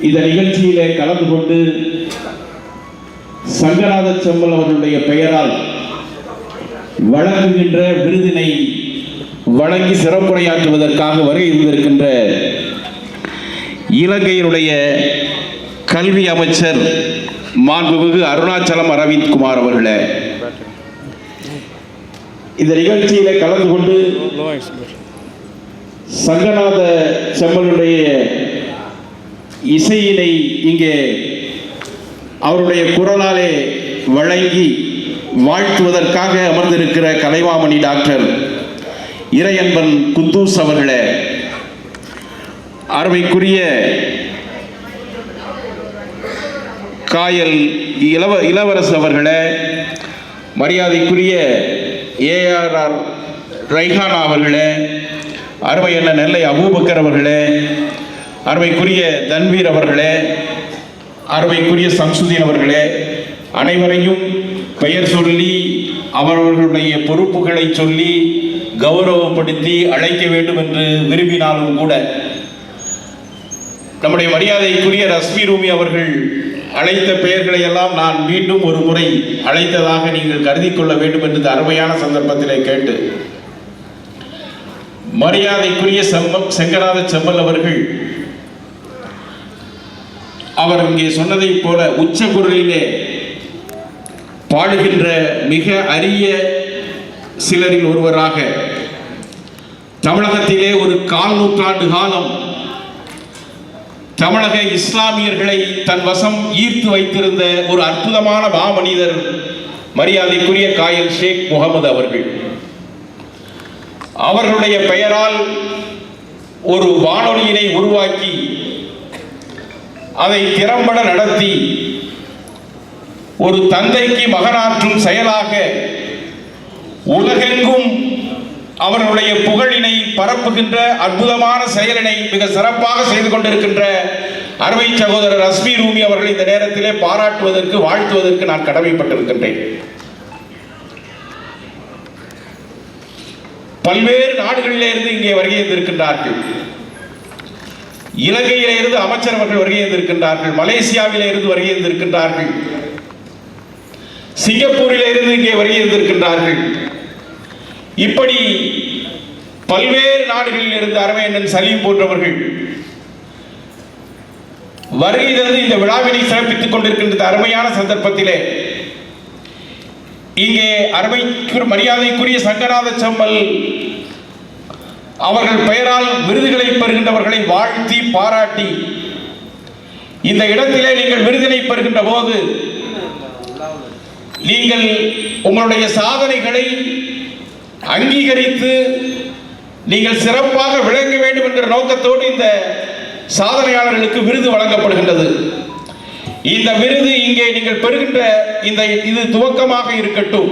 இந்த நிகழ்ச்சியிலே கலந்து கொண்டு சங்கநாத செம்மல் அவர்களுடைய பெயரால் வழங்குகின்ற விருதினை வழங்கி சிறப்புரையாற்றுவதற்காக வருகை இருந்திருக்கின்ற இலங்கையினுடைய கல்வி அமைச்சர் மாண்புமிகு அருணாச்சலம் அரவிந்த் குமார் அவர்களே, இந்த நிகழ்ச்சியிலே கலந்து கொண்டு சங்கநாத செம்மலுடைய இசையினை இங்கே அவருடைய குரலாலே வழங்கி வாழ்த்துவதற்காக அமர்ந்திருக்கிற கலைமாமணி டாக்டர் இறையன்பன் குத்தூஸ் அவர்களே, அருமைக்குரிய காயல் இளவரசு அவர்களே, மரியாதைக்குரிய ஏஆர்ஆர் ரைஹானா அவர்களே, அருமை என்ன நெல்லை அபூபக்கர் அவர்களே, அருமைக்குரிய தன்வீர் அவர்களே, அருமைக்குரிய சம்சுதீன் அவர்களே, அனைவரையும் பெயர் சொல்லி அவர்களுடைய பொறுப்புகளை சொல்லி கௌரவப்படுத்தி அழைக்க வேண்டும் என்று விரும்பினாலும் கூட நம்முடைய மரியாதைக்குரிய ரஸ்மி ரூமி அவர்கள் அழைத்த பெயர்களை எல்லாம் நான் மீண்டும் ஒரு முறை அழைத்ததாக நீங்கள் கருதி கொள்ள வேண்டும் என்று அருமையான சந்தர்ப்பத்திலே கேட்டு, மரியாதைக்குரிய சங்கநாத செம்மல் அவர்கள் அவர் இங்கே சொன்னதைப் போல உச்ச குரலிலே பாடுகின்ற மிக அரிய சிலரில் ஒருவராக தமிழகத்திலே ஒரு 4 நூற்றாண்டு காலம் தமிழக இஸ்லாமியர்களை தன் வசம் ஈர்த்து வைத்திருந்த ஒரு அற்புதமான மாமனிதர் மரியாதைக்குரிய காயல் ஷேக் முகமது அவர்கள். அவர்களுடைய பெயரால் ஒரு வானொலியினை உருவாக்கி அதை திறம்பட நடத்தி ஒரு தந்தைக்கு மகனாற்றும் செயலாக உலகெங்கும் அவர்களுடைய புகழினை பரப்புகின்ற அற்புதமான செயலினை மிக சிறப்பாக செய்து கொண்டிருக்கின்ற அருமை சகோதரர் ரஸ்மி ரூமி அவர்களை இந்த நேரத்திலே பாராட்டுவதற்கு வாழ்த்துவதற்கு நான் கடமைப்பட்டிருக்கின்றேன். பல்வேறு நாடுகளிலே இருந்து இங்கே வருகை இருக்கின்றார்கள். இலங்கையிலே இருந்து அமைச்சர் அவர்கள் வருகை இருக்கின்றார்கள். மலேசியாவிலே இருந்து வருகை இருக்கின்றார்கள். சிங்கப்பூரிலே இருந்து இங்கே வருகை இருக்கின்றார்கள். இப்படி பல்வேறு நாடுகளில் இருந்து அருமை அண்ணன் சலீம் போன்றவர்கள் வருகை தந்து இந்த விழாவினை சிறப்பித்துக் கொண்டிருக்கின்ற அருமையான சந்தர்ப்பத்திலே இங்கே மரியாதைக்குரிய சங்கநாத செம்மல் அவர்கள் பெயரால் விருதுகளை பெறுகின்றவர்களை வாழ்த்தி பாராட்டி இந்த இடத்திலே நீங்கள் விருதினை பெறுகின்ற போது நீங்கள் உங்களுடைய சாதனைகளை அங்கீகரித்து நீங்கள் சிறப்பாக விளங்க வேண்டும் என்ற நோக்கத்தோடு இந்த சாதனையாளர்களுக்கு விருது வழங்கப்படுகின்றது. இந்த விருது இங்கே நீங்கள் பெறுகின்ற இது துவக்கமாக இருக்கட்டும்.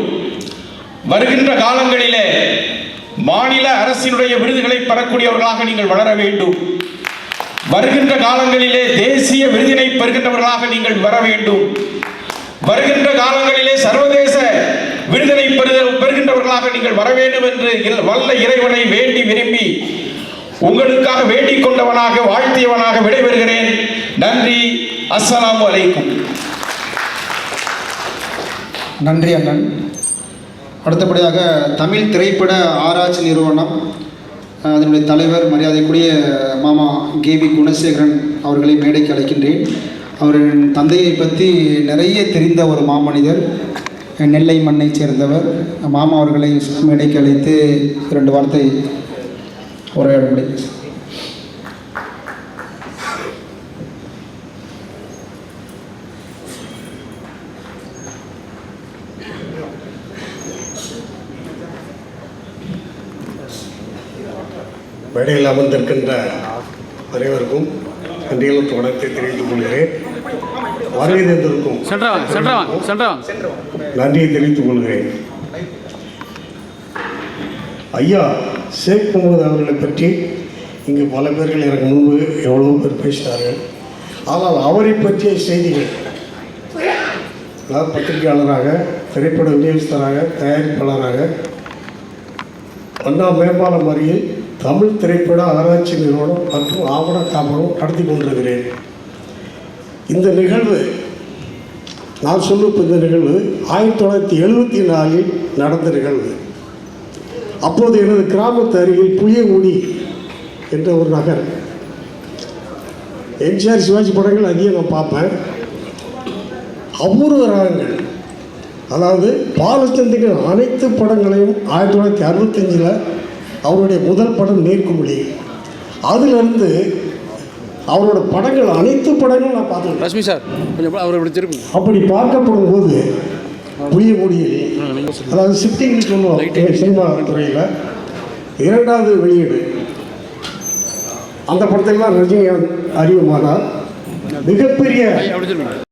வருகின்ற காலங்களிலே மாநில அரசினுடைய விருதுகளை பெறக்கூடியவர்களாக நீங்கள் வளர வேண்டும். வருகின்ற காலங்களிலே தேசிய விருதினை பெறுகின்றவர்களாக நீங்கள் வர வேண்டும். வருகின்ற காலங்களிலே சர்வதேச விருதினை பெறுகின்றவர்களாக நீங்கள் வர வேண்டும் என்று வல்ல இறைவனை வேண்டி விரும்பி உங்களுக்காக வேண்டிக் கொண்டவனாக வாழ்த்தியவனாக விடைபெறுகிறேன். நன்றி. அஸ்ஸலாமு அலைக்கும். நன்றி அண்ணன். அடுத்தபடியாக தமிழ் திரைப்பட ஆராய்ச்சி நிறுவனம் அதனுடைய தலைவர் மரியாதைக்குரிய மாமா கேவி குணசேகரன் அவர்களை மேடைக்கு அழைக்கின்றேன். அவரின் தந்தையை பற்றி நிறைய தெரிந்த ஒரு மாமனிதர், நெல்லை மண்ணை சேர்ந்தவர். மாமா அவர்களை மேடைக்கு அழைத்து 2 வார்த்தை உரையாடும்படி. மேடையில் அமர்ந்திருக்கின்ற அனைவருக்கும் நன்றிகளும் வணக்கத்தை தெரிவித்துக் கொள்கிறேன். வருகை தந்திருக்கும் நன்றியை தெரிவித்துக் கொள்கிறேன். ஐயா ஷேக் முகமது அவர்களை பற்றி இங்கு பல பேர்கள் எனக்கு முன்பு எவ்வளோ பேர் பேசினார்கள். ஆனால் அவரை பற்றிய செய்திகள், அதாவது பத்திரிகையாளராக, திரைப்பட விநியோகஸ்தராக, தயாரிப்பாளராக, அண்ணா மேம்பாலம் வரியில் தமிழ் திரைப்பட ஆராய்ச்சி நிறுவனம் மற்றும் ஆவண காப்பகம் நடத்தி கொண்டிருக்கிறேன். இந்த நிகழ்வு நான் சொல்லும் இந்த நிகழ்வு 1974 நடந்த நிகழ்வு. அப்போது எனது கிராமத்து அருகில் புளியங்குடி என்ற ஒரு நகர். எம்ஜிஆர் சிவாஜி படங்கள் அதிகம் நான் பார்ப்பேன். அபூர்வ ராகங்கள், அதாவது பாலச்சந்திரன் அனைத்து படங்களையும் 1965 அவருடைய முதல் படம் மேற்குமொழி. அதிலிருந்து அவரோட படங்கள் அனைத்து படங்களும் நான் பார்த்துருக்கேன். ரஷ்மி சார் கொஞ்சம் அவரை இப்படி திருப்பி. அப்படி பார்க்கப்படும் போது புளியங்குடியில், அதாவது ஷிஃப்டிங்னு சொல்லுவோம் சினிமா துறையில், 2வது வெளியீடு. அந்த படத்திலாம் ரஜினிகாந்த் அறிவுமானார். மிகப்பெரிய அப்படி திருப்பி.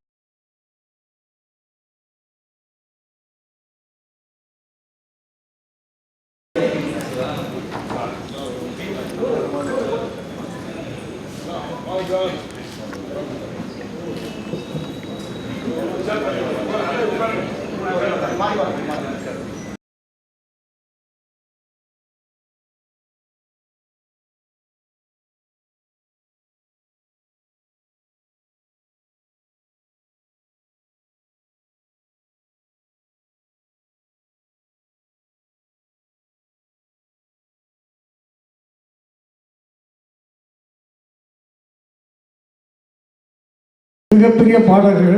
மிகப்பெரிய பாடல்கள்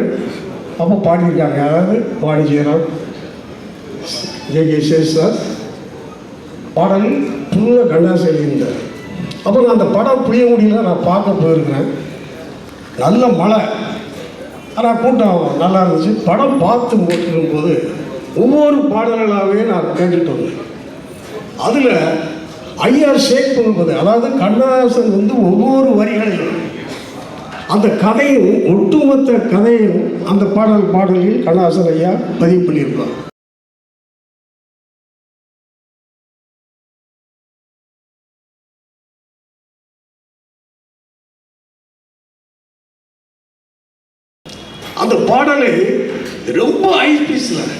அப்போ பாடியிருக்காங்க. அதாவது வாணி ஜெயராம், ஜே.கே. சேஷாஸ் பாடல் ஃபுல்லாக கண்ணாசி எழுதியிருந்தார். அப்போ நான் அந்த படம் புளியங்குடியில் நான் பார்க்க போயிருக்கிறேன். நல்ல மழை, ஆனால் கூட்டம் நல்லா இருந்துச்சு. படம் பார்த்து முடிக்கும் போது ஒவ்வொரு பாடல்களாகவே நான் கேட்டுட்டு வந்தேன். அதில் ஐயா ஷேக் பண்ணும்போது, அதாவது கண்ணதாசன் ஒவ்வொரு வரிகளையும் அந்த கதையும் ஒட்டுமொத்த கதையும் அந்த பாடலில் கண்ணதாசன் ஐயா பதிவு பண்ணியிருப்பார். அந்த பாடலை ரொம்ப ஐபீஸில்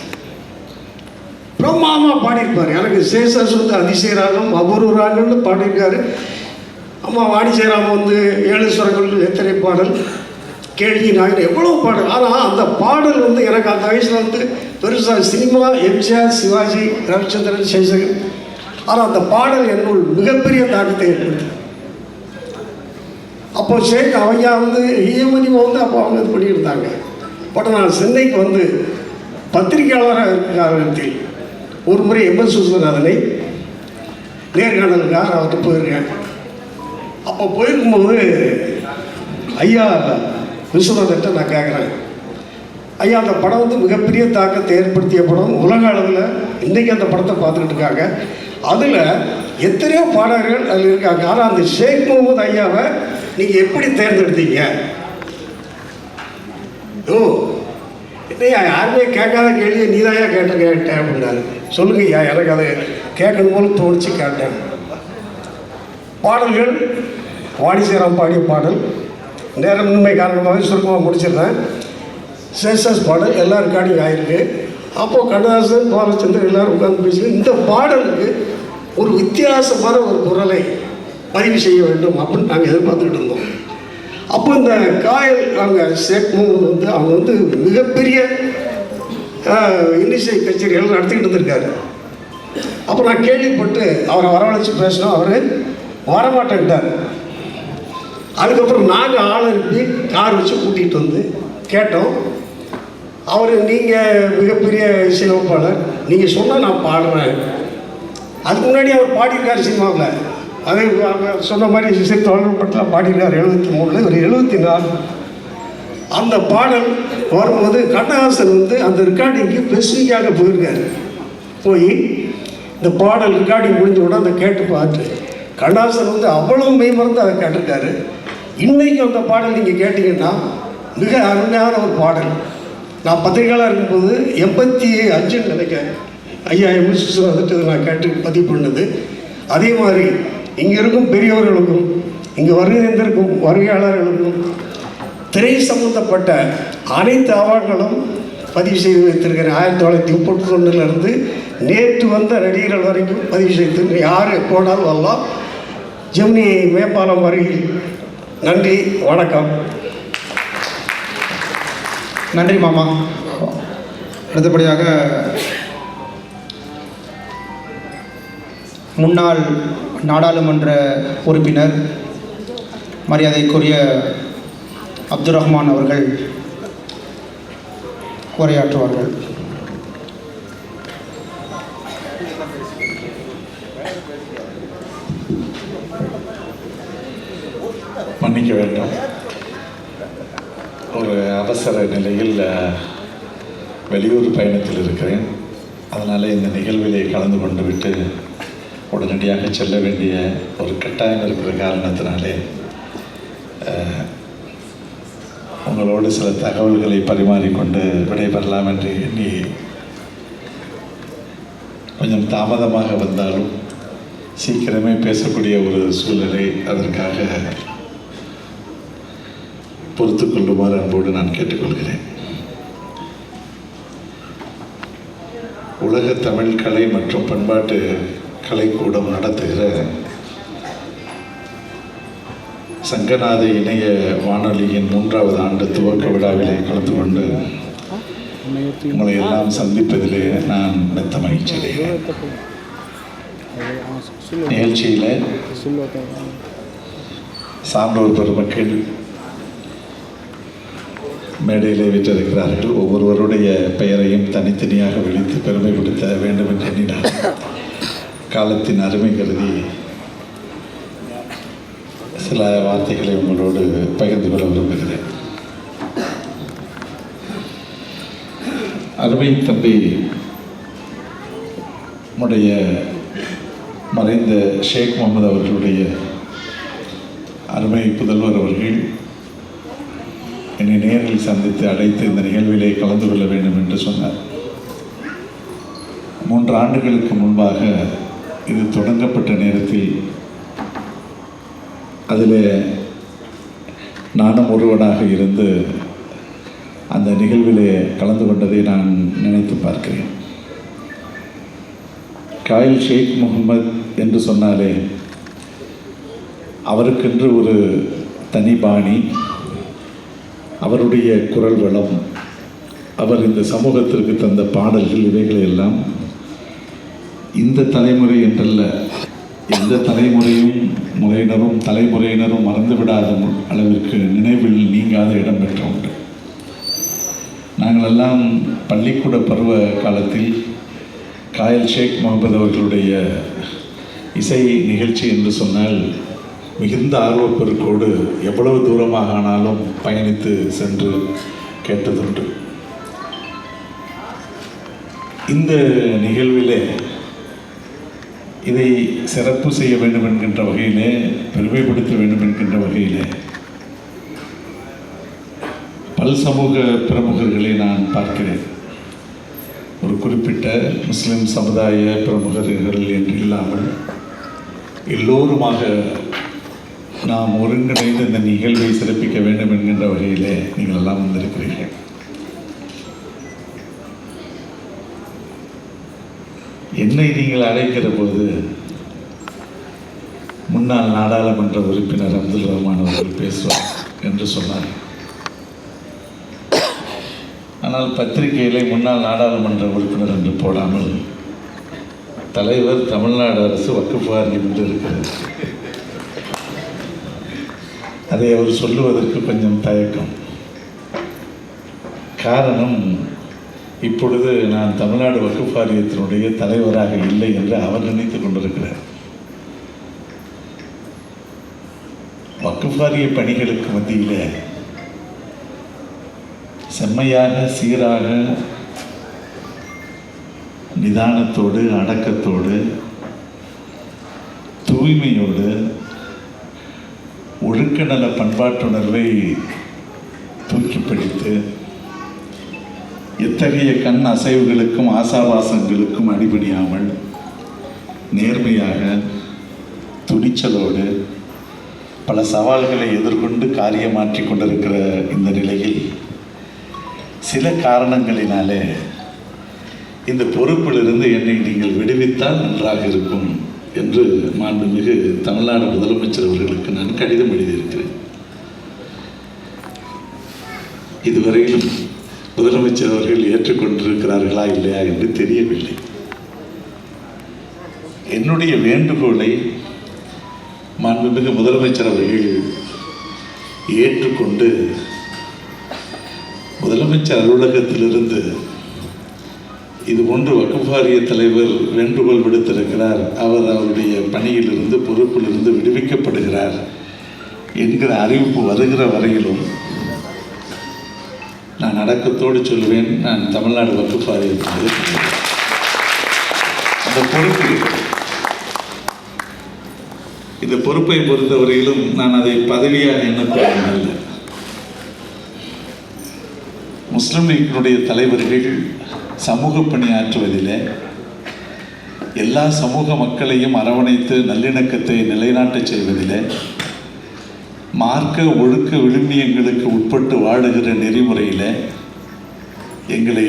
பிரம்மாண்டமாக பாடியிருப்பார். எனக்கு சேஷாஸ் அதிசயராகம் அபூர்வ ராகம்னு பாடியிருக்காரு. அம்மா வாணி ஜெயராம் 7 ஸ்வரங்கள் எத்தனை பாடல், கேள்வி நாயகன் எவ்வளோ பாடல். ஆனால் அந்த பாடல் எனக்கு அந்த வயசில் பெருசாக சினிமா எம்ஜிஆர், சிவாஜி, ரவிச்சந்திரன், சேஷகன். ஆனால் அந்த பாடல் என்னுள் மிகப்பெரிய தாக்கத்தை ஏற்படுத்தி. அப்போ ஷேக் ஐயா ஈமணி அப்போ அவங்க இது பண்ணியிருந்தாங்க. பட் நான் சென்னைக்கு பத்திரிகையாளராக இருக்கிற காலத்தில் ஒரு முறை எம்எஸ் விஸ்வநாதனை நேர்காணலுக்காக நான் போயிருக்கேன். அப்போ போயிருக்கும்போது ஐயா விஸ்வநாதன்ட்ட நான் கேட்குறேன், ஐயா அந்த படம் மிகப்பெரிய தாக்கத்தை ஏற்படுத்திய படம், உலக அளவில் இன்றைக்கி அந்த படத்தை பார்த்துக்கிட்டு இருக்காங்க, அதில் எத்தனையோ பாடகர்கள் அதில் இருக்காங்க, ஆனால் அந்த ஷேக் முகமது ஐயாவை நீங்கள் எப்படி தேர்ந்தெடுத்தீங்க? ஓ இல்லையா, யாருமே கேட்காத கேள்வியை நீதாயா கேட்டேன் அப்படின்னாரு. சொல்லுங்க ஐயா, எனக்கு அதை கேட்கணும் போல தோணிச்சு கேட்டேன். பாடல்கள் வாணி ஜெயராம் பாடிய பாடல், நேரமின்மை காரணமாக சுருக்கமாக முடிச்சிடுறேன். சேஷாஸ் பாடல் எல்லா ரெக்கார்டிங் ஆகிருக்கு. அப்போது கண்ணதாசன், பாலச்சந்திரன் எல்லோரும் உட்கார்ந்து பேசி இந்த பாடலுக்கு ஒரு வித்தியாசமான ஒரு குரலை பதிவு செய்ய வேண்டும் அப்படின்னு நாங்கள் எதிர்பார்த்துக்கிட்டு இருந்தோம். அப்போ இந்த காயல் அவங்க ஷேக் முகமது அவங்க மிகப்பெரிய இன்னிசை கச்சேரிகள் நடத்திக்கிட்டு இருந்திருக்காரு. அப்போ நான் கேள்விப்பட்டு அவரை வரவழைச்சி பேசினோம். அவர் வரமாட்டேன்ட்டார். அதுக்கப்புறம் நாங்கள் ஆள் அனுப்பி கார் வச்சு கூட்டிகிட்டு கேட்டோம். அவர் நீங்கள் மிகப்பெரிய இசையமைப்பாளர், நீங்கள் சொன்னால் நான் பாடுறேன். அதுக்கு முன்னாடி அவர் பாடியிருக்கார் சினிமாவில். அதே சொன்ன மாதிரி இசை தொடர்புலாம் பாடியிருக்கார் 73. ஒரு 74 அந்த பாடல் வரும்போது கண்ணதாசன் அந்த ரெக்கார்டிங்க்கு ஸ்பெசிஃபிக்காக போயிருக்காரு. போய் இந்த பாடல் ரெக்கார்டிங் முடிஞ்ச உடனே அதை கேட்டு பார்த்து கண்ணதாசன் அவ்வளோ மெய்மறந்து அதை கேட்டிருக்காரு. இன்றைக்கும் அந்த பாடல் நீங்கள் கேட்டிங்கன்னா மிக அருமையான ஒரு பாடல். நான் பத்திரிகையாளர் இருக்கும்போது 85 நினைக்கிறேன் ஐயா எம்எஸ் நான் கேட்டு பதிவு பண்ணது. அதே மாதிரி இங்கே இருக்கும் பெரியவர்களுக்கும் இங்கே வருகின்றிருக்கும் வருகையாளர்களுக்கும் திரை சம்பந்தப்பட்ட அனைத்து அவார்டுகளும் பதிவு செய்து வைத்திருக்கிறேன். 1931 நேற்று வந்த நடிகர்கள் வரைக்கும் பதிவு செய்திருக்கிறேன். யார் போனாலும் வரலாம். ஜெமினி மேம்பாலம் வருகை. நன்றி, வணக்கம். நன்றி மாமா. அடுத்தபடியாக முன்னாள் நாடாளுமன்ற உறுப்பினர் மரியாதைக்குரிய அப்துல் ரஹ்மான் அவர்கள் உரையாற்றுவார்கள். மன்னிக்க வேண்டும், ஒரு அவசர நிலையில் வெளியூர் பயணத்தில் இருக்கிறேன். அதனால் இந்த நிகழ்விலே கலந்து கொண்டு விட்டு உடனடியாக செல்ல வேண்டிய ஒரு கட்டாயம் இருக்கிற காரணத்தினாலே உங்களோடு சில தகவல்களை பரிமாறிக்கொண்டு விடைபெறலாம் என்று எண்ணி கொஞ்சம் தாமதமாக வந்தாலும் சீக்கிரமே பேசக்கூடிய ஒரு சூழ்நிலை, அதற்காக பொறுத்து கொள்ளுமாறு அன்போடு நான் கேட்டுக்கொள்கிறேன். உலக தமிழ் கலை மற்றும் பண்பாட்டு கலைக்கூடம் நடத்துகிற சங்கநாத இணைய வானொலியின் 3வது ஆண்டு துவக்க விழாவிலே கலந்து கொண்டு உங்களை எல்லாம் சந்திப்பதிலே நான் மெத்த மகிழ்ச்சி அடைகிறேன். நிகழ்ச்சியில் சான்றோர் பெருமக்கள் மேடையிலே விற்றிருக்கிறார்கள். ஒவ்வொருவருடைய பெயரையும் தனித்தனியாக விழித்து பெருமைப்படுத்த வேண்டும் என்று எண்ணினார். காலத்தின் அருமை கருதி சில வார்த்தைகளை உங்களோடு பகிர்ந்து கொள்ள விரும்புகிறேன். அருமை தம்பி நம்முடைய மறைந்த ஷேக் முகமது அவர்களுடைய அருமை புதல்வர் அவர்கள் என்னை நேரில் சந்தித்து அழைத்து இந்த நிகழ்விலே கலந்து கொள்ள வேண்டும் என்று சொன்னார். 3 ஆண்டுகளுக்கு முன்பாக இது தொடங்கப்பட்ட நேரத்தில் அதில் நானும் ஒருவனாக இருந்து அந்த நிகழ்விலே கலந்து கொண்டதை நான் நினைத்து பார்க்கிறேன். காயில் ஷேக் முகமது என்று சொன்னாலே அவருக்கென்று ஒரு தனி பாணி, அவருடைய குரல் வளம், அவர் இந்த சமூகத்திற்கு தந்த பாடல்கள், இவைகளை எல்லாம் இந்த தலைமுறை என்றல்ல, எந்த தலைமுறையினரும் மறந்துவிடாத அளவிற்கு நினைவில் நீங்காத இடம் பெற்ற உண்டு. நாங்களெல்லாம் பள்ளிக்கூட பருவ காலத்தில் காயில் ஷேக் முகமது அவர்களுடைய இசை நிகழ்ச்சி என்று சொன்னால் மிகுந்த ஆர்வப்பெருக்கோடு எவ்வளவு தூரமாக ஆனாலும் பயணித்து சென்று கேட்டதுண்டு. இந்த நிகழ்விலே இதை சிறப்பு செய்ய வேண்டும் என்கின்ற வகையிலே, பெருமைப்படுத்த வேண்டும் என்கின்ற வகையிலே பல் சமூக பிரமுகர்களை நான் பார்க்கிறேன். ஒரு குறிப்பிட்ட முஸ்லிம் சமுதாய பிரமுகர்கள் என்று இல்லாமல் எல்லோருமாக நாம் ஒருங்கிணைந்து இந்த நிகழ்வை சிறப்பிக்க வேண்டும் என்கின்ற வகையிலே நீங்கள் எல்லாம் வந்திருக்கிறீர்கள். என்னை நீங்கள் அழைக்கிற போது முன்னாள் நாடாளுமன்ற உறுப்பினர் அப்துல் ரஹ்மான் அவர்கள் பேசுவார் என்று சொன்னார். ஆனால் பத்திரிகையிலே முன்னாள் நாடாளுமன்ற உறுப்பினர் என்று போடாமல் தலைவர் தமிழ்நாடு அரசு வக்ஃப் வாரியம் என்று இருக்கிறது. அதை அவர் சொல்லுவதற்கு கொஞ்சம் தயக்கம். காரணம், இப்பொழுது நான் தமிழ்நாடு வக்ஃப் வாரியத்தினுடைய தலைவராக இல்லை என்று அவர் நினைத்துக் கொண்டிருக்கிறார். வக்ஃப் வாரிய பணிகளுக்கு மத்தியில் செம்மையாக, சீராக, நிதானத்தோடு, அடக்கத்தோடு, தூய்மையோடு, ஒழுக்க நல பண்பாட்டுணர்வை தூக்கி பிடித்து எத்தகைய கண் அசைவுகளுக்கும் ஆசாபாசங்களுக்கும் அடிபணியாமல் நேர்மையாக, துணிச்சலோடு பல சவால்களை எதிர்கொண்டு காரியமாற்றி கொண்டிருக்கிற இந்த நிலையில் சில காரணங்களினாலே இந்த பொறுப்பிலிருந்து என்னை நீங்கள் விடுவித்தால் நன்றாக இருக்கும் என்று மாண்புமிகு தமிழ்நாடு முதலமைச்சர் அவர்களுக்கு நான் கடிதம் எழுதியிருக்கிறேன். இதுவரையிலும் முதலமைச்சர் அவர்கள் ஏற்றுக்கொண்டிருக்கிறார்களா இல்லையா என்று தெரியவில்லை. என்னுடைய வேண்டுகோளை மாண்புமிகு முதலமைச்சர் அவர்கள் ஏற்றுக்கொண்டு முதலமைச்சர் அலுவலகத்திலிருந்து இது போன்று வக்ஃப் வாரிய தலைவர் வேண்டுகோள் விடுத்திருக்கிறார், அவர் அவருடைய பணியிலிருந்து பொறுப்பிலிருந்து விடுவிக்கப்படுகிறார் என்கிற அறிவிப்பு வருகிற வரையிலும் நான் அடக்கத்தோடு சொல்லுவேன், நான் தமிழ்நாடு வக்ஃப் வாரியத்தில் அந்த பொறுப்பு, இந்த பொறுப்பை பொறுத்தவரையிலும் நான் அதை பதவியாக எண்ணப்படவில்லை. முஸ்லிம் லீக்கினுடைய தலைவர்கள் சமூக பணியாற்றுவதில் எல்லா சமூக மக்களையும் அரவணைத்து நல்லிணக்கத்தை நிலைநாட்டச் செய்வதில் மார்க்க ஒழுக்க விழுமியங்களுக்கு உட்பட்டு வாழுகிற நெறிமுறையில் எங்களை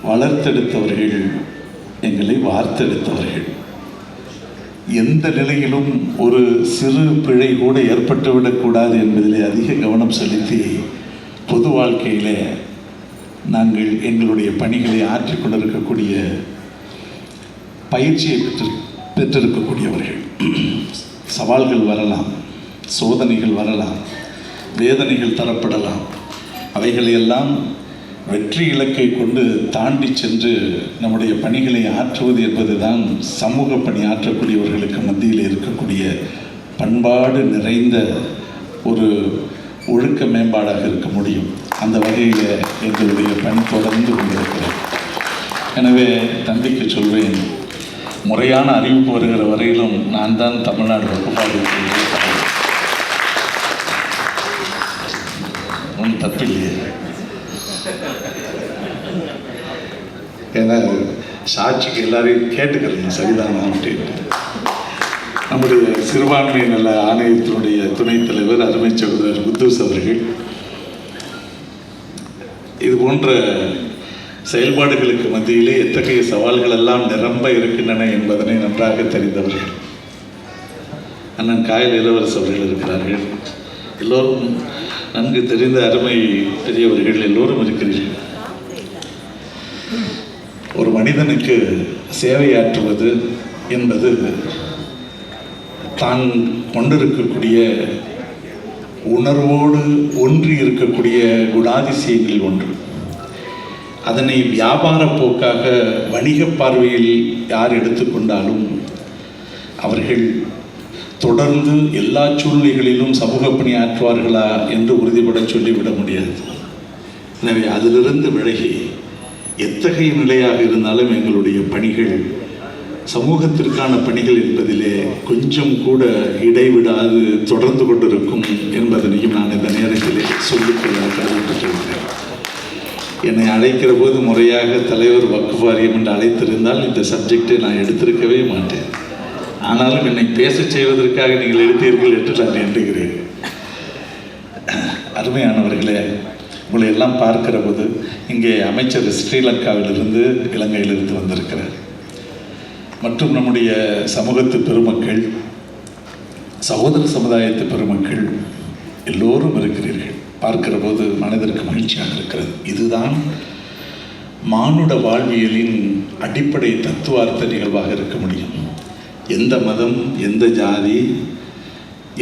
வளர்த்தெடுத்தவர்கள், எங்களை வார்த்தெடுத்தவர்கள். எந்த நிலையிலும் ஒரு சிறு பிழை கூட ஏற்பட்டுவிடக்கூடாது என்பதிலே அதிக கவனம் செலுத்தி பொது வாழ்க்கையில் நாங்கள் எங்களுடைய பணிகளை ஆற்றிக் கொண்டிருக்கக்கூடிய பயிற்சியை பெற்றிருக்கக்கூடியவர்கள். சவால்கள் வரலாம், சோதனைகள் வரலாம், வேதனைகள் தரப்படலாம். அவைகளையெல்லாம் வெற்றி இலக்கை கொண்டு தாண்டி சென்று நம்முடைய பணிகளை ஆற்றுவது என்பதுதான் சமூக பணி ஆற்றக்கூடியவர்களுக்கு மத்தியில் இருக்கக்கூடிய பண்பாடு நிறைந்த ஒரு ஒழுக்க மேம்பாடாக இருக்க முடியும். அந்த வகையில் எங்களுடைய பணி தொடர்ந்து கொண்டிருக்கிறது. எனவே தம்பிக்கு சொல்வேன், முறையான அறிவிப்பு வருகிற வரையிலும் நான் தான் தமிழ்நாடு வக்ஃப் வாரியத்தினுடைய தலைவர். ஒன்றும் தப்பில்லையே, ஏன்னா சாட்சிக்கு எல்லாரையும் கேட்டுக்கிறேன் சரிதானா அப்படின்னு. நம்முடைய சிறுபான்மை நல ஆணையத்தினுடைய துணைத் தலைவர் அருமை சகோதரர் குத்தூஸ் அவர்கள் இது போன்ற செயல்பாடுகளுக்கு மத்தியிலே எத்தகைய சவால்கள் எல்லாம் நிரம்ப இருக்கின்றன என்பதனை நன்றாக தெரிந்தவர்கள். அண்ணன் காயல் இளவரசு அவர்கள் இருக்கிறார்கள், எல்லோரும் நன்கு தெரிந்த அருமை பெரியவர்கள் எல்லோரும் இருக்கிறீர்கள். ஒரு மனிதனுக்கு சேவையாற்றுவது என்பது தான் கொண்டிருக்கக்கூடிய உணர்வோடு ஒன்றி இருக்கக்கூடிய குணாதிசயங்களில் ஒன்று. அதனை வியாபார போக்காக வணிக பார்வையில் யார் எடுத்துக்கொண்டாலும் அவர்கள் தொடர்ந்து எல்லா சூழ்நிலைகளிலும் சமூக பணி ஆற்றுவார்களா என்று உறுதிபட சொல்லிவிட முடியாது. எனவே அதிலிருந்து விலகி எத்தகைய நிலையாக இருந்தாலும் எங்களுடைய பணிகள் சமூகத்திற்கான பணிகள் என்பதிலே கொஞ்சம் கூட இடைவிடாது தொடர்ந்து கொண்டிருக்கும் என்பதனையும் நான் இந்த நேரத்திலே சொல்லிக்கொள்ள கடமைப்பட்டிருக்கிறேன். என்னை அழைக்கிற போது முறையாக தலைவர் வக்ஃப் வாரியம் என்று அழைத்திருந்தால் இந்த சப்ஜெக்டை நான் எடுத்திருக்கவே மாட்டேன். ஆனாலும் என்னை பேச செய்வதற்காக நீங்கள் எடுத்தீர்கள் என்று நான் எண்ணுகிறேன். அருமையானவர்களே, உங்களை எல்லாம் பார்க்கிற போது இங்கே அமைச்சர் ஸ்ரீலங்காவிலிருந்து இலங்கையிலிருந்து வந்திருக்கிறார் மற்றும் நம்முடைய சமூகத்து பெருமக்கள், சகோதர சமுதாயத்து பெருமக்கள் எல்லோரும் இருக்கிறீர்கள். பார்க்கிற போது மனதிற்கு மகிழ்ச்சியாக இருக்கிறது. இதுதான் மானுட வாழ்வியலின் அடிப்படை தத்துவார்த்த நிகழ்வாக இருக்க முடியும். எந்த மதம், எந்த ஜாதி,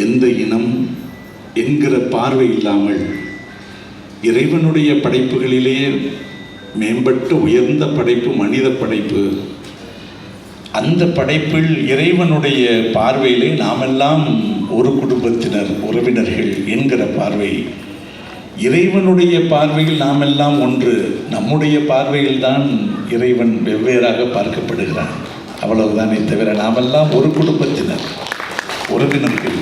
எந்த இனம் என்கிற பார்வை இல்லாமல் இறைவனுடைய படைப்புகளிலேயே மேம்பட்டு உயர்ந்த படைப்பு மனித படைப்பு. அந்த படைப்பில் இறைவனுடைய பார்வையிலே நாமெல்லாம் ஒரு குடும்பத்தினர், உறவினர்கள் என்கிற பார்வை. இறைவனுடைய பார்வையில் நாமெல்லாம் ஒன்று, நம்முடைய பார்வையில் தான் இறைவன் வெவ்வேறாக பார்க்கப்படுகிறான். அவ்வளவுதானே தவிர நாமெல்லாம் ஒரு குடும்பத்தினர், உறவினர்கள்.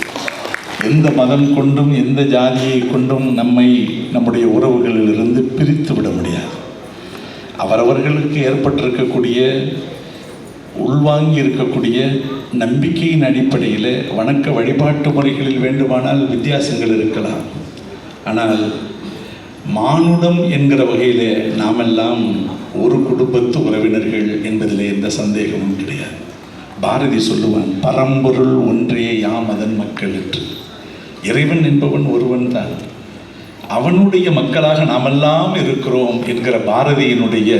எந்த மதம் கொண்டும் எந்த ஜாதியை கொண்டும் நம்மை நம்முடைய உறவுகளிலிருந்து பிரித்து விட முடியாது. அவரவர்களுக்கு ஏற்பட்டிருக்கக்கூடிய உள்வாங்கி இருக்கக்கூடிய நம்பிக்கையின் அடிப்படையில் வணக்க வழிபாட்டு முறைகளில் வேண்டுமானால் வித்தியாசங்கள் இருக்கலாம். ஆனால் மானுடம் என்கிற வகையில் நாமெல்லாம் ஒரு குடும்பத்து உறவினர்கள் என்பதிலே எந்த சந்தேகமும் கிடையாது. பாரதி சொல்லுவான், பரம்பொருள் ஒன்றே யாம் அதன் மக்கள் என்று. இறைவன் என்பவன் ஒருவன் தான். அவனுடைய மக்களாக நாமெல்லாம் இருக்கிறோம் என்கிற பாரதியினுடைய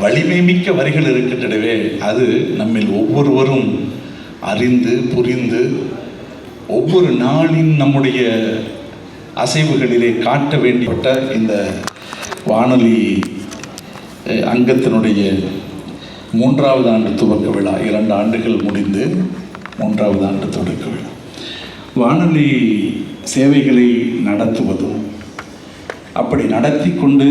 வலிமை மிக்க வரிகள் இருக்கின்றனவே, அது நம்மில் ஒவ்வொருவரும் அறிந்து புரிந்து ஒவ்வொரு நாளின் நம்முடைய அசைவுகளிலே காட்ட வேண்டியப்பட்ட இந்த வானொலி அங்கத்தினுடைய 3வது ஆண்டு துவக்க விழா. 2 ஆண்டுகள் முடிந்து 3வது ஆண்டு தொடக்க விழா. வானொலி சேவைகளை நடத்துவதும் அப்படி நடத்தி கொண்டு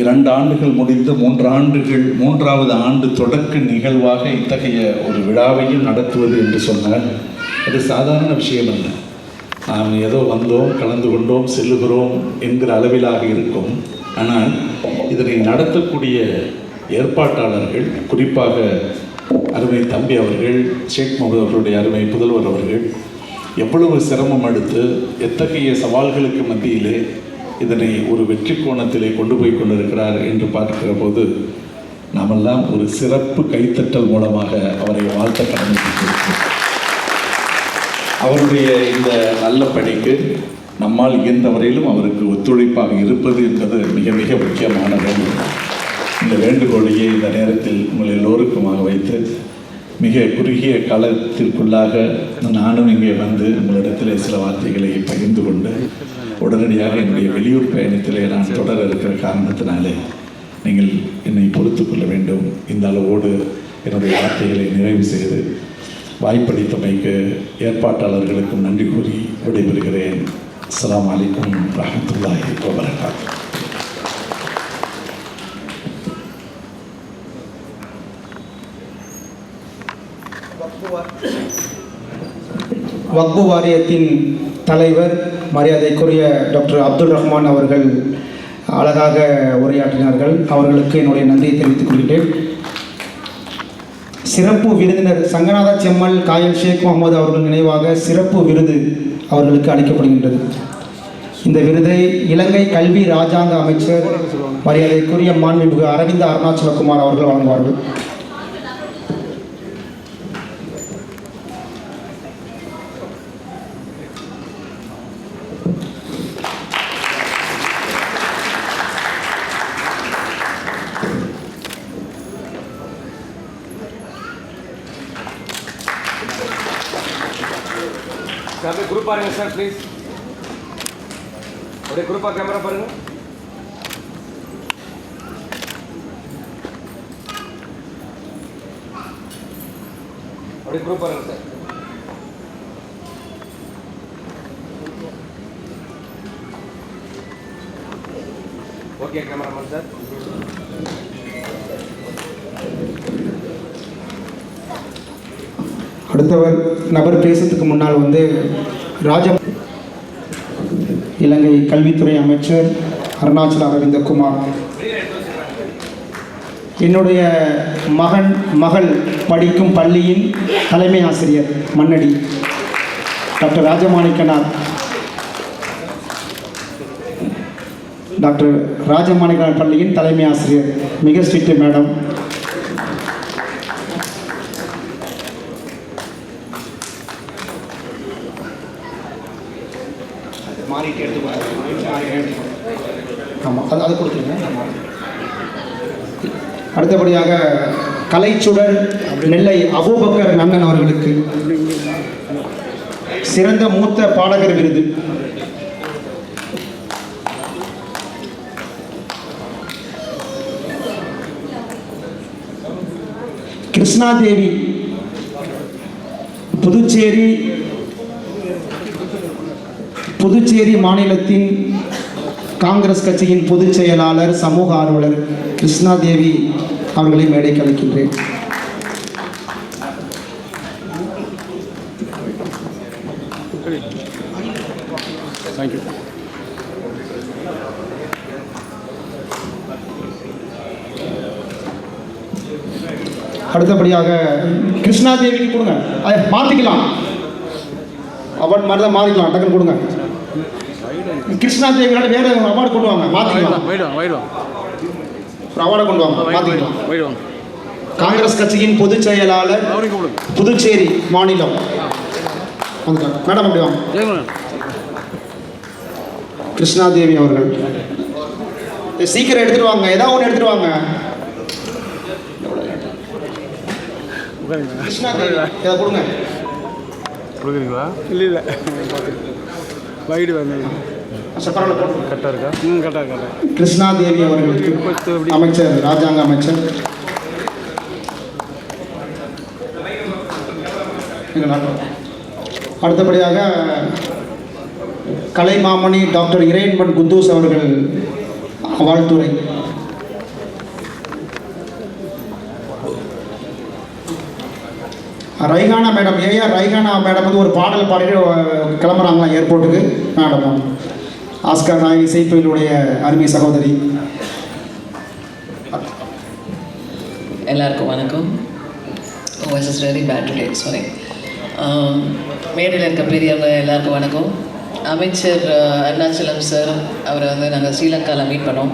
2 ஆண்டுகள் முடிந்து 3வது ஆண்டு தொடக்க நிகழ்வாக இத்தகைய ஒரு விழாவையும் நடத்துவது என்று சொன்னால் அது சாதாரண விஷயம் அல்ல. நாம் ஏதோ வந்தோம், கலந்து கொண்டோம், செல்லுகிறோம் என்கிற அளவிலாக இருக்கும். ஆனால் இதனை நடத்தக்கூடிய ஏற்பாட்டாளர்கள், குறிப்பாக அருமை தம்பி அவர்கள், ஷேக் முகமது அவர்களுடைய அருமை புதல்வர் அவர்கள் எவ்வளவு சிரமம் எடுத்து எத்தகைய சவால்களுக்கு மத்தியிலே இதனை ஒரு வெற்றி கோணத்திலே கொண்டு போய் கொண்டிருக்கிறார் என்று பார்க்கிற போது நாமெல்லாம் ஒரு சிறப்பு கைத்தட்டல் மூலமாக அவரை வாழ்த்த கடமைப்பட்டிருக்கிறோம். அவருடைய இந்த நல்ல பணிக்கு நம்மால் இயன்ற வரையிலும் அவருக்கு ஒத்துழைப்பாக இருப்பது என்பது மிக மிக முக்கியமான வேண்டுகோள். இந்த வேண்டுகோளையே இந்த நேரத்தில் உங்கள் எல்லோருக்குமாக வைத்து மிக குறுகிய காலத்திற்குள்ளாக நானும் இங்கே வந்து உங்களிடத்தில் சில வார்த்தைகளை பகிர்ந்து கொண்டு உடனடியாக என்னுடைய வெளியூர் பயணத்திலே நான் தொடர இருக்கிற காரணத்தினாலே நீங்கள் என்னை பொறுத்து கொள்ள வேண்டும். இந்த அளவோடு என்னுடைய வார்த்தைகளை நிறைவு செய்து வாய்ப்பளித்தமைக்கு ஏற்பாட்டாளர்களுக்கும் நன்றி கூறி விடைபெறுகிறேன். அஸ்ஸலாமு அலைக்கும் வரஹ்மத்துல்லாஹி வபரகாத்துஹு. வக்பு வாரியத்தின் தலைவர் மரியாதைக்குரிய டாக்டர் அப்துல் ரஹ்மான் அவர்கள் அழகாக உரையாற்றினார்கள். அவர்களுக்கு என்னுடைய நன்றியை தெரிவித்துக் கொள்கிறேன். சிறப்பு விருந்தினர் சங்கநாத செம்மல் காயல் ஷேக் முகமது அவர்கள் நினைவாக சிறப்பு விருது அவர்களுக்கு அளிக்கப்படுகின்றது. இந்த விருதை இலங்கை கல்வி இராஜாங்க அமைச்சர் மரியாதைக்குரிய மாண்புமிகு அரவிந்த அருணாச்சலகுமார் அவர்கள் வழங்குவார்கள். அப்படியே குரூப் பாருங்க சார் ப்ளீஸ். அப்படியே குரூப்பா கேமரா பாருங்க. அப்படியே குரூப் பாருங்க சார். Okay cameraman sir. அடுத்தவர் நபர் பேசுறதுக்கு முன்னால் வந்து இலங்கை கல்வித்துறை அமைச்சர் அருணாச்சல அரவிந்தகுமார், என்னுடைய மகள் படிக்கும் பள்ளியின் தலைமை ஆசிரியர் மன்னடி டாக்டர் ராஜமாணிக்கனார், டாக்டர் ராஜமாணிக்கனார் பள்ளியின் தலைமை ஆசிரியர் மிக ஸ்ட்ரிக்ட் மேடம், ஆமாம் அது கொடுத்துருங்க. அடுத்தபடியாக கலைச்சுடர் நெல்லை அபூபக்கர் நன்னன் அவர்களுக்கு சிறந்த மூத்த பாடகர் விருது. கிருஷ்ணாதேவி புதுச்சேரி மாநிலத்தின் காங்கிரஸ் கட்சியின் பொதுச் செயலாளர் சமூக ஆர்வலர் கிருஷ்ணாதேவி அவர்களை மேடைக்கு அழைக்கின்றேன். தேங்க்யூ. அடுத்தபடியாக கிருஷ்ணாதேவிக்கு கொடுங்க, அதை மாற்றிக்கலாம், அவார்டு மாதிரி தான் மாறிக்கலாம், டக்குன்னு கொடுங்க. கிருஷ்ணாதேவியோட வேற அவார்டு கொண்டு வாங்க, மாற்றிக்கலாம், ஒரு அவார்டை கொண்டு வாங்க, மாற்றிக்கலாம். காங்கிரஸ் கட்சியின் பொதுச் செயலாளர் புதுச்சேரி மாநிலம் மேடம் அப்படி வாங்க. கிருஷ்ணாதேவி அவர்கள். சீக்கிரம் எடுத்துட்டு வாங்க, ஏதாவது ஒன்று எடுத்துட்டு வாங்க. கிருஷ்ணாதேவி இதை கொடுங்க. கொடுக்குறீங்களா? இல்லை வைடு வந்து கரெக்டாக இருக்கா? கரெக்டாக. கிருஷ்ணாதேவி அவர்களுக்கு அமைச்சர், ராஜாங்க அமைச்சர். அடுத்தபடியாக கலைமாமணி டாக்டர் இறையன்பன் குத்தூஸ் அவர்கள் வாழ்த்துரை. ரைகானா மேடம், ஏஆர் ரைகானா மேடம் வந்து ஒரு பாடல் பாடிட்டு கிளம்புறாங்களா ஏர்போர்ட்டுக்கு. மேடம் ஆஸ்கர் நாயகி இசைப்பினுடைய அருமை சகோதரி. எல்லாருக்கும் வணக்கம். Voice is very bad today, sorry. மேடையில் இருக்க பெரியவங்க எல்லாருக்கும் வணக்கம். அமைச்சர் அருணாச்சலம் சார், அவரை வந்து நாங்கள் ஸ்ரீலங்காவில் மீட் பண்ணோம்.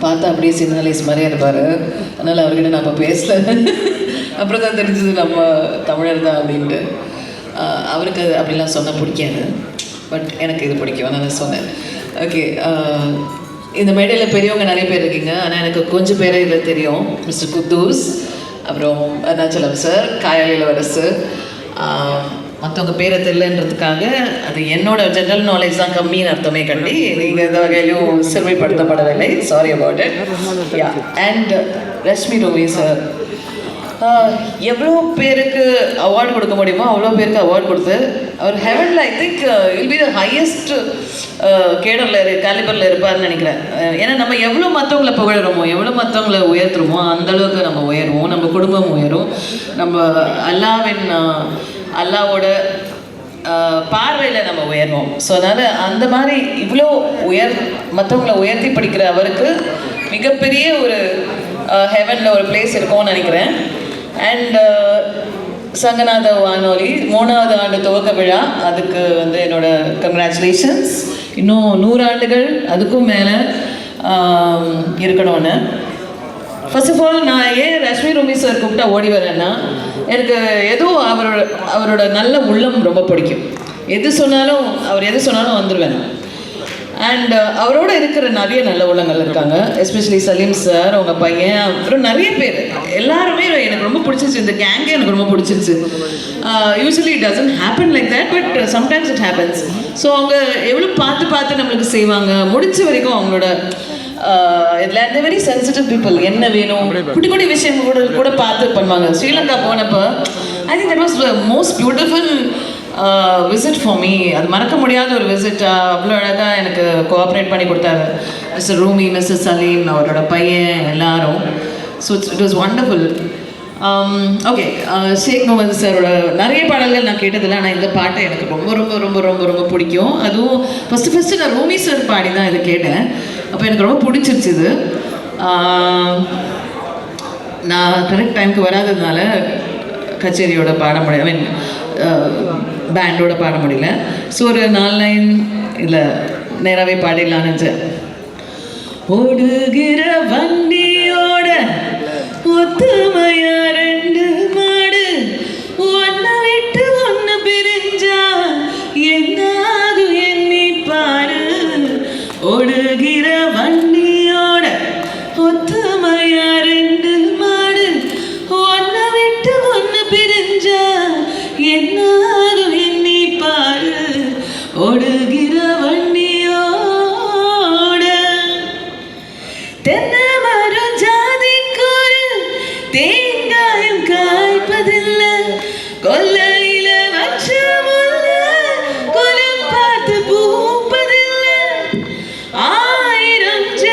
பார்த்தா அப்படியே சின்னலைஸ் மாதிரியே இருப்பார். அதனால் அவர்கிட்ட நான் இப்போ பேசல. அப்புறம் தான் தெரிஞ்சது நம்ம தமிழர் தான் அப்படின்ட்டு. அவருக்கு அப்படிலாம் சொன்னால் பிடிக்காது, பட் எனக்கு இது பிடிக்கும், நான் சொன்னேன். ஓகே, இந்த மேடையில் பெரியவங்க நிறைய பேர் இருக்கீங்க, ஆனால் எனக்கு கொஞ்சம் பேரை இதில் தெரியும். மிஸ்டர் குத்தூஸ், அப்புறம் அருணாச்சலம் சார், காயல் இளவரசு. மற்றவங்க பேரை தெரியலன்றதுக்காக அது என்னோட ஜென்ரல் நாலேஜ் தான் கம்மின்னு அர்த்தமே கண்டி நீங்கள் எந்த வகையிலும் சிறுமைப்படுத்தப்படவில்லை. Sorry about it. Yeah, and Rashmi Romi sir, எவ்வளோ பேருக்கு அவார்டு கொடுக்க முடியுமோ அவ்வளோ பேருக்கு அவார்டு கொடுத்து அவர் ஹெவனில் I think will be the highest கேலிபரில் இருப்பார்னு நினைக்கிறேன். ஏன்னா நம்ம எவ்வளோ மற்றவங்களை புகழறோமோ, எவ்வளோ மற்றவங்களை உயர்த்துறோமோ அந்தளவுக்கு நம்ம உயருவோம், நம்ம குடும்பம் உயரும், நம்ம அல்லாவோட பார்வையில் நம்ம உயர்வோம். ஸோ அதனால் அந்த மாதிரி இவ்வளோ மற்றவங்களை உயர்த்தி படிக்கிற அவருக்கு மிகப்பெரிய ஒரு ஹெவனில் ஒரு பிளேஸ் இருக்கும்னு நினைக்கிறேன். அண்ட் சங்கநாத வானொலி 3வது ஆண்டு துவக்க விழா, அதுக்கு வந்து என்னோட கங்க்ராச்சுலேஷன்ஸ். இன்னும் 100 ஆண்டுகள் அதுக்கும் மேலே இருக்கணும்னு. ஃபர்ஸ்ட் ஆஃப் ஆல், நான் ஏன் ரஷ்மி ரோமி சார் கூப்பிட்டா ஓடி வரேன்னா, எனக்கு ஏதோ அவரோட நல்ல உள்ளம் ரொம்ப பிடிக்கும். அவர் எது சொன்னாலும் வந்துடுவேன். அண்ட் அவரோட இருக்கிற நிறைய நல்ல உள்ளங்கள் இருக்காங்க, எஸ்பெஷலி சலீம் சார், அவங்க பையன், அப்புறம் நிறைய பேர் எல்லாருமே எனக்கு ரொம்ப பிடிச்சிருச்சு. இந்த கேங்கே எனக்கு ரொம்ப பிடிச்சிருச்சு. Usually it doesn't happen like that, but sometimes it happens. So அவங்க எவ்வளோ பார்த்து நம்மளுக்கு செய்வாங்க, முடிச்ச வரைக்கும் அவங்களோட இதில் வெரி சென்சிட்டிவ் பீப்புள். என்ன வேணும், குட்டி விஷயம் கூட பார்த்து பண்ணுவாங்க. ஸ்ரீலங்கா போனப்போ I think that was most beautiful visit for me. அது மறக்க முடியாத ஒரு விசிட். அவ்வளோ அழகாக எனக்கு கோஆப்ரேட் பண்ணி கொடுத்தாரு மிஸ்டர் ரூமி, மிஸ்டர் சலீம், அவரோட பையன், எல்லாரும். So it was wonderful. Okay, Sheikh Mohammed சாரோட நிறைய பாடல்கள் நான் கேட்டதில்லை, ஆனால் இந்த பாட்டை எனக்கு ரொம்ப ரொம்ப ரொம்ப ரொம்ப ரொம்ப பிடிக்கும். அதுவும் ஃபஸ்ட்டு நான் ரூமி சார் பாடி தான் இதை கேட்டேன். அப்போ எனக்கு ரொம்ப பிடிச்சிருச்சு இது. நான் கரெக்ட் டைமுக்கு வராததுனால கச்சேரியோட பாட முடியல, ஐ மீன் பேண்டோட பாட முடியல. ஸோ ஒரு 4 லைன் இல்லை நேராகவே பாடிடலான்னு நினச்சேன். ஓடுகிற வண்டியோட ஒத்துமையா 2 மாடு, ஒன்னை விட்டு ஒன்று பிரிஞ்சா என்னாது எண்ணி பாரு. ஓடுகிற வண்டியோட ஒத்துமையா 2 மாடு, ஒன்னை விட்டு ஒன்று பிரிஞ்சா என்னாது எண்ணி பாரு. ஓடுகிற வண்டியோட தென்னை மரம் ஜாதிக்கூறு தேங்காயும் காய்ப்பதில்லை, கொல்லையில வச்ச முல்லை குலம் பார்த்து பூப்பதில்லை. 1000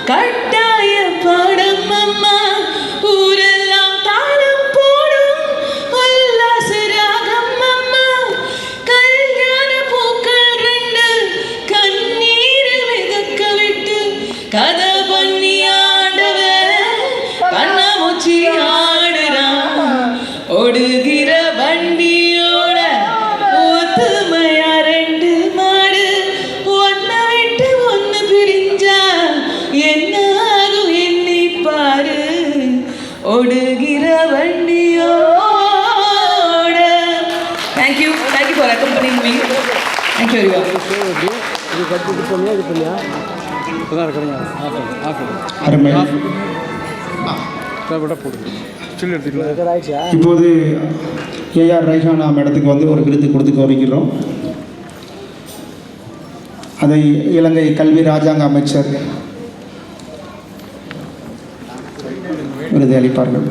கட்டாய பாடம் அம்மா ஊரெல்லாம் தாளம் போடும் உல்லாசராகம் அம்மா கல்யாண பூக்கள் ரெண்டு கண்ணீர் மிதக்க விட்டு கதை பண்ணி ஆண்டவர் கண்ணாமூச்சி ஆடுறான் ஓடுகிற வண்டியோட ஒத்துமையா ரெண்டு மாடு ஒன்ன விட்டு ஒன்னு பிரிஞ்சா என்ன ஆகும் எண்ணி பாரு ஓடுகிற வண்டியோட. Thank you for accompanying me. Thank you very இது கட்டு இது பண்ணியா இது பண்ணியா இப்போதான் இருக்கிறீங்க அருமை. விட போடுங்க சில்லு எடுத்துக்கலாம். இப்போது ஏஆர் ரைஹானா மேடத்துக்கு வந்து ஒரு விருது கொடுத்து கௌரவிக்கிறோம். அதை இலங்கை கல்வி ராஜாங்க அமைச்சர் விருது அளிப்பார்கள்.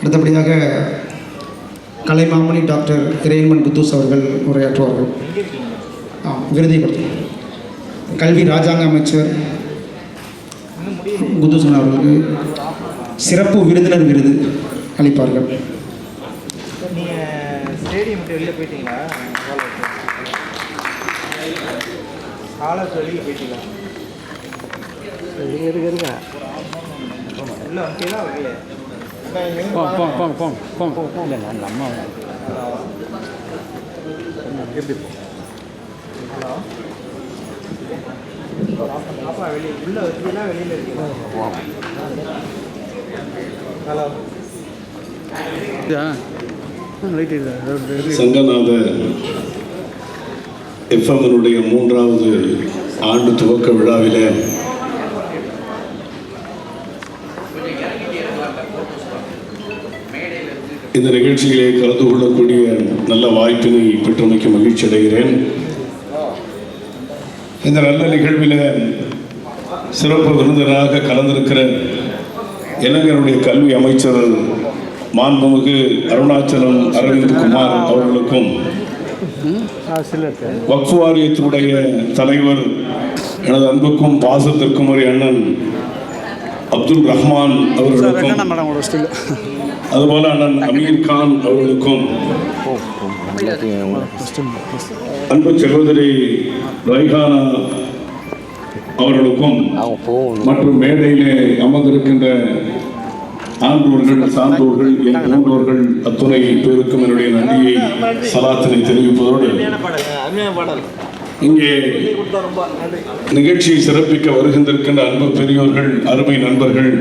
அடுத்தபடியாக கலைமாமணி டாக்டர் இறையன்மன் குத்தூஸ் அவர்கள் உரையாற்றுவார்கள். விருதை கொடுத்து கல்வி ராஜாங்க அமைச்சர் குத்தூசன் அவர்களுக்கு சிறப்பு விருந்தினர் விருது அளிப்பார்கள். நீங்கள் ஸ்டேடியம் வெளியில் போயிட்டீங்களா? காலேஜ் வெளியில் போயிட்டீங்களா? இருங்க இல்லை வந்துட்டீங்களா? வெளியே இல்லை நான் அம்மா எப்படி ஹலோ பாப்பா வெளியே உள்ளே வச்சுன்னா வெளியில் இருக்கீங்களா? ஹலோ சங்கநாத எஃப்எம்னுடைய 3வது ஆண்டு துவக்க விழாவில் இந்த நிகழ்ச்சியிலே கலந்து கொள்ளக்கூடிய நல்ல வாய்ப்பினை பெற்றமைக்கு மகிழ்ச்சி அடைகிறேன். இந்த நல்ல நிகழ்வில் சிறப்பு விருந்தினராக கலந்திருக்கிற இளைஞருடைய கல்வி அமைச்சர் மாண்புமிகு அருணாச்சலம் அரவிந்த் குமார் அவர்களுக்கும் வக்ஃப் வாரியத்தினுடைய தலைவர் எனது அன்புக்கும் பாசத்திற்கும் ஒரு அண்ணன் அப்துல் ரஹ்மான் அவர்களுக்கும் அதுபோல அண்ணன் அமீர் கான் அவர்களுக்கும் அன்பு சகோதரி ரைஹானா அவர்களுக்கும் மற்றும் மேடையிலே அமர்ந்திருக்கின்ற ஆண்டோர்கள் சான்றோர்கள் என் போன்றோர்கள் அத்துணை பேருக்கும் என்னுடைய நன்றியை சலாத்தினை தெரிவிப்பதோடு இங்கே நிகழ்ச்சியை சிறப்பிக்க வருகின்றிருக்கின்ற அன்பு பெரியோர்கள் அருமை நண்பர்கள்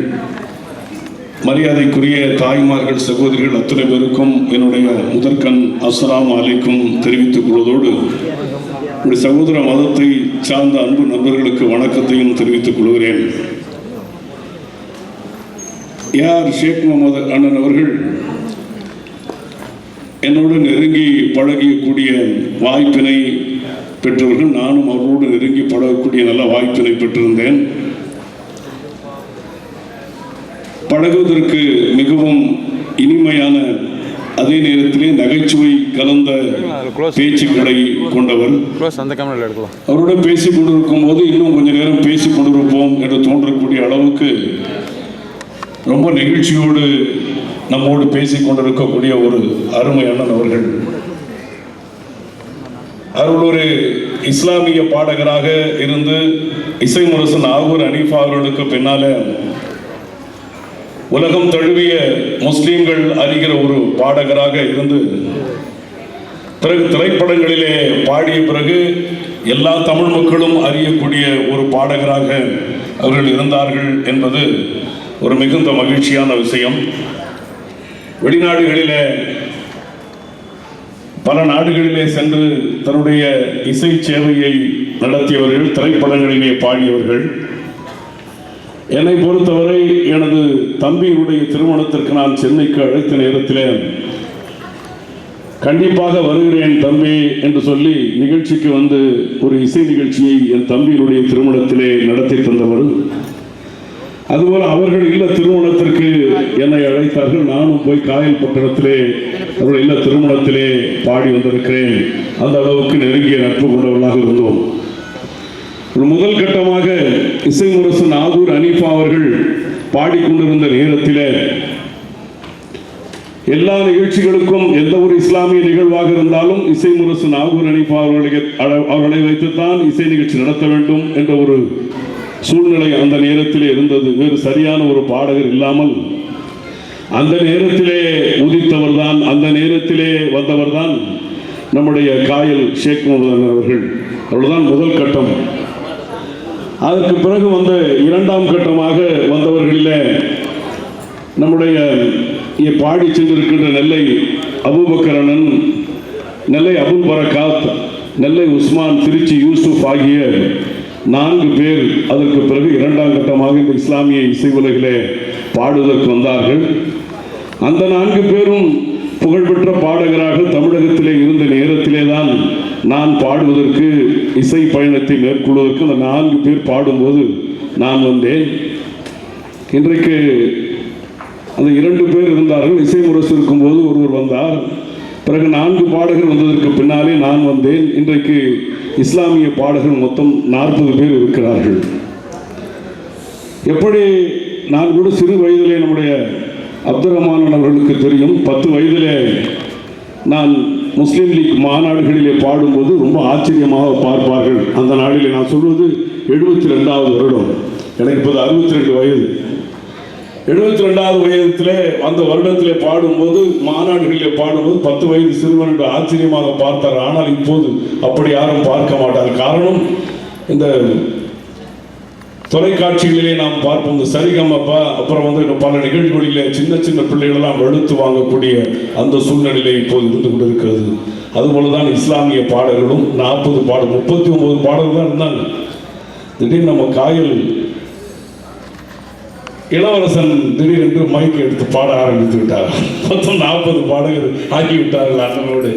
மரியாதைக்குரிய தாய்மார்கள் சகோதரிகள் அத்துணை பேருக்கும் என்னுடைய முதற்கண் அஸ்ஸலாமு அலைக்கும் தெரிவித்துக் கொள்வதோடு என்னுடைய சகோதர மதத்தை சார்ந்த அன்பு நண்பர்களுக்கு வணக்கத்தையும் தெரிவித்துக் கொள்கிறேன். ஏஆர் ஷேக் முகமது அண்ணன் அவர்கள் என்னோடு நெருங்கி பழகக்கூடிய வாய்ப்பினை பெற்றவர்கள். நானும் அவரோடு நெருங்கி பழகக்கூடிய நல்ல வாய்ப்பினை பெற்றிருந்தேன். பழகுவதற்கு மிகவும் இனிமையான அதே நேரத்திலே நகைச்சுவை கலந்த பேச்சுக்களை கொண்டவர். அவருடன் பேசிக் கொண்டிருக்கும் போது இன்னும் கொஞ்ச நேரம் பேசிக் கொண்டிருப்போம் என்று தோன்றக்கூடிய அளவுக்கு ரொம்ப நெகிழ்ச்சியோடு நம்மோடு பேசிக் கொண்டிருக்கக்கூடிய ஒரு அருமை அண்ணன் அவர்கள். அவர் ஒரு இஸ்லாமிய பாடகராக இருந்து இசை முரசு நாகூர் அனீஃபா அவர்களுக்கு பின்னால உலகம் தழுவிய முஸ்லீம்கள் அறிகிற ஒரு பாடகராக இருந்து பிறகு திரைப்படங்களிலே பாடிய பிறகு எல்லா தமிழ் மக்களும் அறியக்கூடிய ஒரு பாடகராக அவர்கள் இருந்தார்கள் என்பது ஒரு மிகுந்த மகிழ்ச்சியான விஷயம். வெளிநாடுகளிலே பல நாடுகளிலே சென்று தன்னுடைய இசை சேவையை நடத்தியவர்கள், திரைப்படங்களிலே பாடியவர்கள். என்னை பொறுத்தவரை எனது தம்பியினுடைய திருமணத்திற்கு நான் சென்னைக்கு அழைத்த நேரத்தில் கண்டிப்பாக வருகிறேன் தம்பி என்று சொல்லி நிகழ்ச்சிக்கு வந்து ஒரு இசை நிகழ்ச்சியை என் தம்பியினுடைய திருமணத்திலே நடத்தி தந்தவர். அதுபோல அவர்கள் இல்ல திருமணத்திற்கு என்னை அழைத்தார்கள். நானும் போய் காயல் பட்டணத்திலே அவர்கள் இல்ல திருமணத்திலே பாடி வந்திருக்கிறேன். அந்த அளவுக்கு நெருங்கிய நட்பு கொண்டவர்களாக இருந்தோம். முதல் கட்டமாக இசை முரசு நாகூர் அனீஃபா அவர்கள் பாடிக்கொண்டிருந்த நேரத்திலே எல்லா நிகழ்ச்சிகளுக்கும் எந்த ஒரு இஸ்லாமிய நிகழ்வாக இருந்தாலும் இசை முரசு நாகூர் அனீஃபா அவர்களை வைத்துத்தான் இசை நிகழ்ச்சி நடத்த வேண்டும் என்ற ஒரு சூழ்நிலை அந்த நேரத்திலே இருந்தது. வேறு சரியான ஒரு பாடகர் இல்லாமல் அந்த நேரத்திலே உதித்தவர் தான், அந்த நேரத்திலே வந்தவர் தான் நம்முடைய காயல் ஷேக் முகமது அவர்கள். அவ்வளவுதான் முதல் கட்டம். அதற்கு பிறகு வந்த இரண்டாம் கட்டமாக வந்தவர்களிலே நம்முடைய பாடி சென்றிருக்கின்ற நெல்லை அபூபக்கர் அண்ணன், நெல்லை அபுல் பரகாத், நெல்லை உஸ்மான், திருச்சி யூசுப் ஆகிய 4 பேர் அதற்கு பிறகு இரண்டாம் கட்டமாக இந்த இஸ்லாமிய இசை உலகிலே பாடுவதற்கு வந்தார்கள். அந்த 4 பேரும் புகழ்பெற்ற பாடகராக தமிழகத்திலே இருந்த நேரத்திலே தான் நான் பாடுவதற்கு இசை பயணத்தை மேற்கொள்வதற்கு அந்த 4 பேர் பாடும்போது நான் வந்தேன். இன்றைக்கு அந்த 2 பேர் இருந்தார்கள். இசை முரசு இருக்கும்போது ஒருவர் வந்தார். பிறகு 4 பாடகர் வந்ததற்கு பின்னாலே நான் வந்தேன். இன்றைக்கு இஸ்லாமிய பாடகர் மொத்தம் 40 பேர் இருக்கிறார்கள். எப்படி நான் கூட சிறு வயதிலே நம்முடைய அப்துல் ரஹ்மான் அவர்களுக்கு தெரியும். 10 வயதிலே நான் முஸ்லீம் லீக் மாநாடுகளிலே பாடும்போது ரொம்ப ஆச்சரியமாக பார்ப்பார்கள். அந்த நாளிலே நான் சொல்வது 72வது வருடம், எனக்கு இப்போது 62 வயது. 72வது வயதிலே அந்த வருடத்திலே பாடும்போது, மாநாடுகளிலே பாடும்போது 10 வயது சிறுவன் என்று ஆச்சரியமாக பார்த்தார். ஆனால் இப்போது அப்படி யாரும் பார்க்க மாட்டார். காரணம், இந்த தொலைக்காட்சிகளிலே நாம் பார்ப்போம், இந்த சரிகமப்பா, அப்புறம் பல நிகழ்வுகளிலே சின்ன சின்ன பிள்ளைகளெல்லாம் வெளுத்து வாங்கக்கூடிய அந்த சூழ்நிலையிலே இப்போது இருந்து கொண்டிருக்கிறது. அதுபோலதான் இஸ்லாமிய பாடல்களும் 40 பாடல் 39 பாடல்கள் தான் இருந்தாங்க. திடீர்னு நம்ம காயல் இளவரசன் திடீரென்று மைக் எடுத்து பாட ஆரம்பித்து விட்டார். மொத்தம் 40 பாடல்கள் ஆகிவிட்டார்கள் அண்ணனோடு.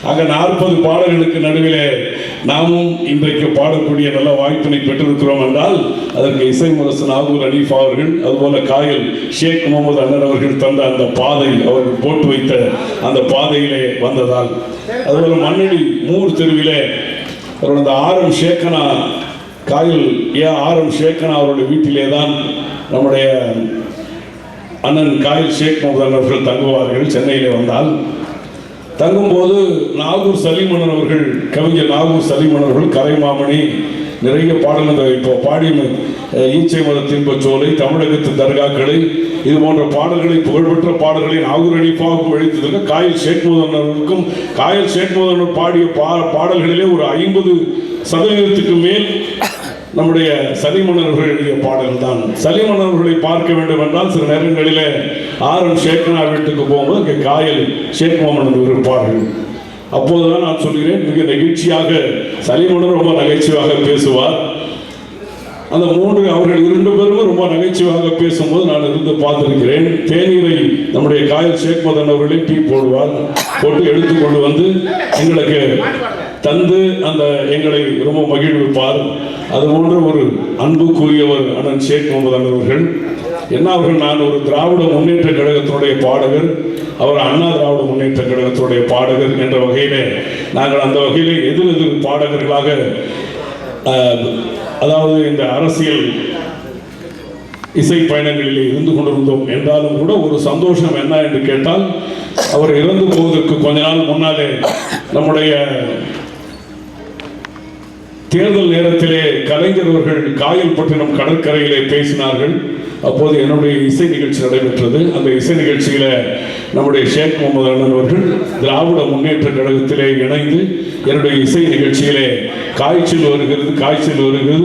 ஆக 40 பாடல்களுக்கு நடுவிலே நாமும் இன்றைக்கு பாடக்கூடிய நல்ல வாய்ப்பினை பெற்றிருக்கிறோம் என்றால் அதற்கு இசை முரசு நாகூர் அனீஃபா அவர்கள், அதுபோல காயல் ஷேக் முகமது அண்ணன் அவர்கள் தந்த அந்த பாதை, அவர்கள் போட்டு வைத்த அந்த பாதையிலே வந்ததால், அதுபோல மண்ணடி மூர் தெருவிலே அவர்கள் அந்த ஆரம் ஷேக்கனா, காயல் ஆரம் ஷேக்கனா அவருடைய வீட்டிலே தான் நம்முடைய அண்ணன் காயல் ஷேக் முகமது அவர்கள் தங்குவார்கள். சென்னையிலே வந்தால் தங்கும்போது நாகூர் சலீமன் அவர்கள், கவிஞர் நாகூர் சலீமன் அவர்கள் கரைமாமணி நிறைய பாடல்கள் இப்போ பாடி ஈச்சை மதத்தின் பச்சோலை, தமிழகத்து தர்காக்களை, இது போன்ற பாடல்களை, புகழ்பெற்ற பாடல்களை நாகூர் அனீஃபாவுக்கும் அளித்ததற்கு காயல் ஷேக் முகமது அவர்களுக்கும், காயல் ஷேக் முகமது பாடிய பாடல்களிலே ஒரு 50% மேல் நம்முடைய சலீமன் அவர்கள் எழுதிய பாடல் தான். சலீமன் அவர்களை பார்க்க வேண்டும் என்றால் சில நேரங்களிலே ஆரம் ஷேக்னா வீட்டுக்கு போகும்போது அங்கே காயல் ஷேக் முகமது இருப்பார்கள். அப்போதுதான் நான் சொல்கிறேன், மிக நெகிழ்ச்சியாக சலீமன் ரொம்ப நகைச்சுவாக பேசுவார். அந்த அவர்கள் 2 பேரும் ரொம்ப நகைச்சுவாக பேசும்போது நான் இருந்து பார்த்திருக்கிறேன். தேநீரை நம்முடைய காயல் ஷேக் மதன் அவர்களே டீ போடுவார், போட்டு எடுத்துக்கொண்டு வந்து எங்களுக்கு தந்து அந்த எங்களை ரொம்ப மகிழ்விப்பார். அதுபோன்ற ஒரு அன்புக்குரியவர் அண்ணன் ஷேக் முகமது அவர்கள். என்ன அவர்கள், நான் ஒரு திராவிட முன்னேற்ற கழகத்தினுடைய பாடகர், அவர் அண்ணா திராவிட முன்னேற்ற கழகத்தினுடைய பாடகர் என்ற வகையிலே நாங்கள் அந்த வகையிலே எதிர் பாடகர்களாக, அதாவது இந்த அரசியல் இசை பயணங்களிலே இருந்து கொண்டிருந்தோம். என்றாலும் கூட ஒரு சந்தோஷம் என்ன என்று கேட்டால், அவர் இறந்து போவதற்கு கொஞ்ச நாள் முன்னாலே நம்முடைய தேர்தல் நேரத்திலே கலைஞர் அவர்கள் காயல்பட்டினம் கடற்கரையிலே பேசினார்கள். அப்போது என்னுடைய இசை நிகழ்ச்சி நடைபெற்றது. அந்த இசை நிகழ்ச்சியில நம்முடைய ஷேக் முகமது அண்ணன் அவர்கள் திராவிட முன்னேற்ற கழகத்திலே இணைந்து என்னுடைய இசை நிகழ்ச்சியிலே காய்ச்சல் வருகிறது,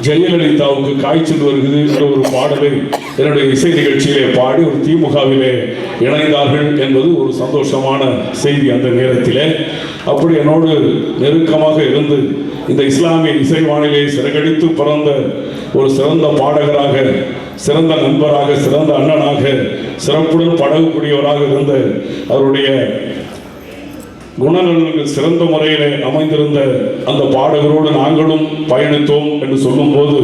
ஜெயலலிதாவுக்கு காய்ச்சல் வருகிறது என்ற ஒரு பாடலை என்னுடைய இசை நிகழ்ச்சியிலே பாடி ஒரு திமுகவிலே இணைந்தார்கள் என்பது ஒரு சந்தோஷமான செய்தி. அந்த நேரத்திலே அப்படி என்னோடு நெருக்கமாக இருந்து இந்த இஸ்லாமிய இசைவானிலே சிறகடித்து பிறந்த ஒரு சிறந்த பாடகராக, சிறந்த நண்பராக, சிறந்த அண்ணனாக, சிறப்புடன் பழகக்கூடியவராக இருந்த அவருடைய குணநலன்கள் சிறந்த முறையிலே அமைந்திருந்த அந்த பாடகரோடு நாங்களும் பயணித்தோம் என்று சொல்லும்போது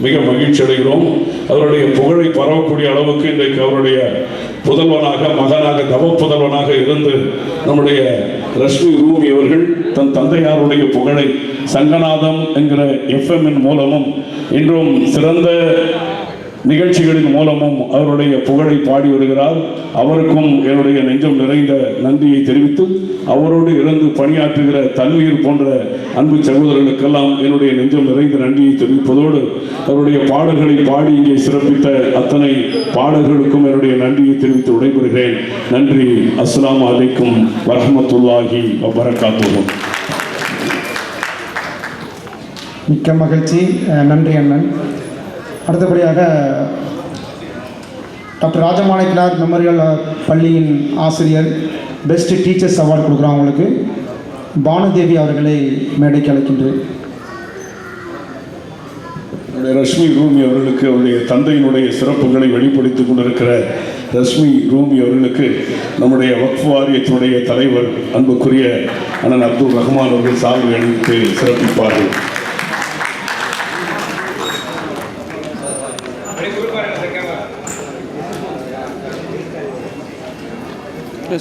மிக மகிழ்ச்சி அடைகிறோம். அவருடைய புகழை பரவக்கூடிய அளவுக்கு இன்றைக்கு அவருடைய புதல்வனாக, மகனாக, தவ புதல்வனாக இருந்து நம்முடைய ரஷ்மி ரூமி அவர்கள் தன் தந்தையாருடைய புகழை சங்கநாதம் என்கிற எஃப்எம்மின் மூலமும் இன்றும் சிறந்த நிகழ்ச்சிகளின் மூலமும் அவருடைய புகழை பாடி வருகிறார். அவருக்கும் என்னுடைய நெஞ்சம் நிறைந்த நன்றியை தெரிவித்து, அவரோடு இருந்து பணியாற்றுகிற தன்வீர் போன்ற அன்பு சகோதரர்களுக்கெல்லாம் என்னுடைய நெஞ்சம் நிறைந்த நன்றியை தெரிவிப்பதோடு, அவருடைய பாடல்களை பாடி இங்கே சிறப்பித்த அத்தனை பாடல்களுக்கும் என்னுடைய நன்றியை தெரிவித்து விடைபெறுகிறேன். நன்றி. அஸ்ஸலாமு அலைக்கும் வரஹ்மத்துல்லாஹி வபரகாத்துஹு. மிக்க மகிழ்ச்சி. நன்றி அண்ணன். அடுத்தபடியாக டாக்டர் ராஜமாணிக்கனார் மெமோரியல் பள்ளியின் ஆசிரியர் பெஸ்ட் டீச்சர்ஸ் அவார்டு கொடுக்குறோம். அவங்களுக்கு பானுதேவி அவர்களை மேடைக்கு அழைக்கின்றேன். ரஷ்மி ரூமி அவர்களுக்கு அவருடைய தந்தையினுடைய சிறப்புகளை வெளிப்படுத்திக் கொண்டிருக்கிற ரஷ்மி ரூமி அவர்களுக்கு நம்முடைய வக்ஃப் வாரியத்தினுடைய தலைவர் அன்புக்குரிய அண்ணன் அப்துல் ரஹ்மான் அவர்கள் சால்வை அணிவித்து சிறப்பிப்பார்கள்.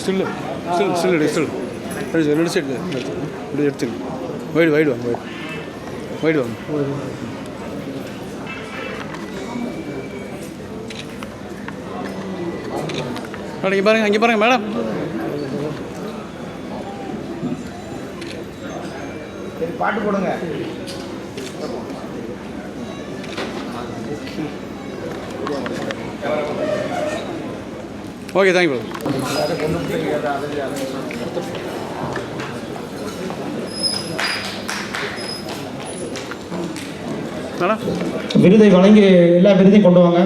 ஸ்டில் ரெண்டு சைடு இப்படி எடுத்துங்க. வைடு வாங்க. அங்கே பாருங்க மேடம். சரி, பாட்டு போடுங்க. Okay, thank you. மேடம், விருதை வழங்கி எல்லா விருதையும் கொண்டு வாங்க.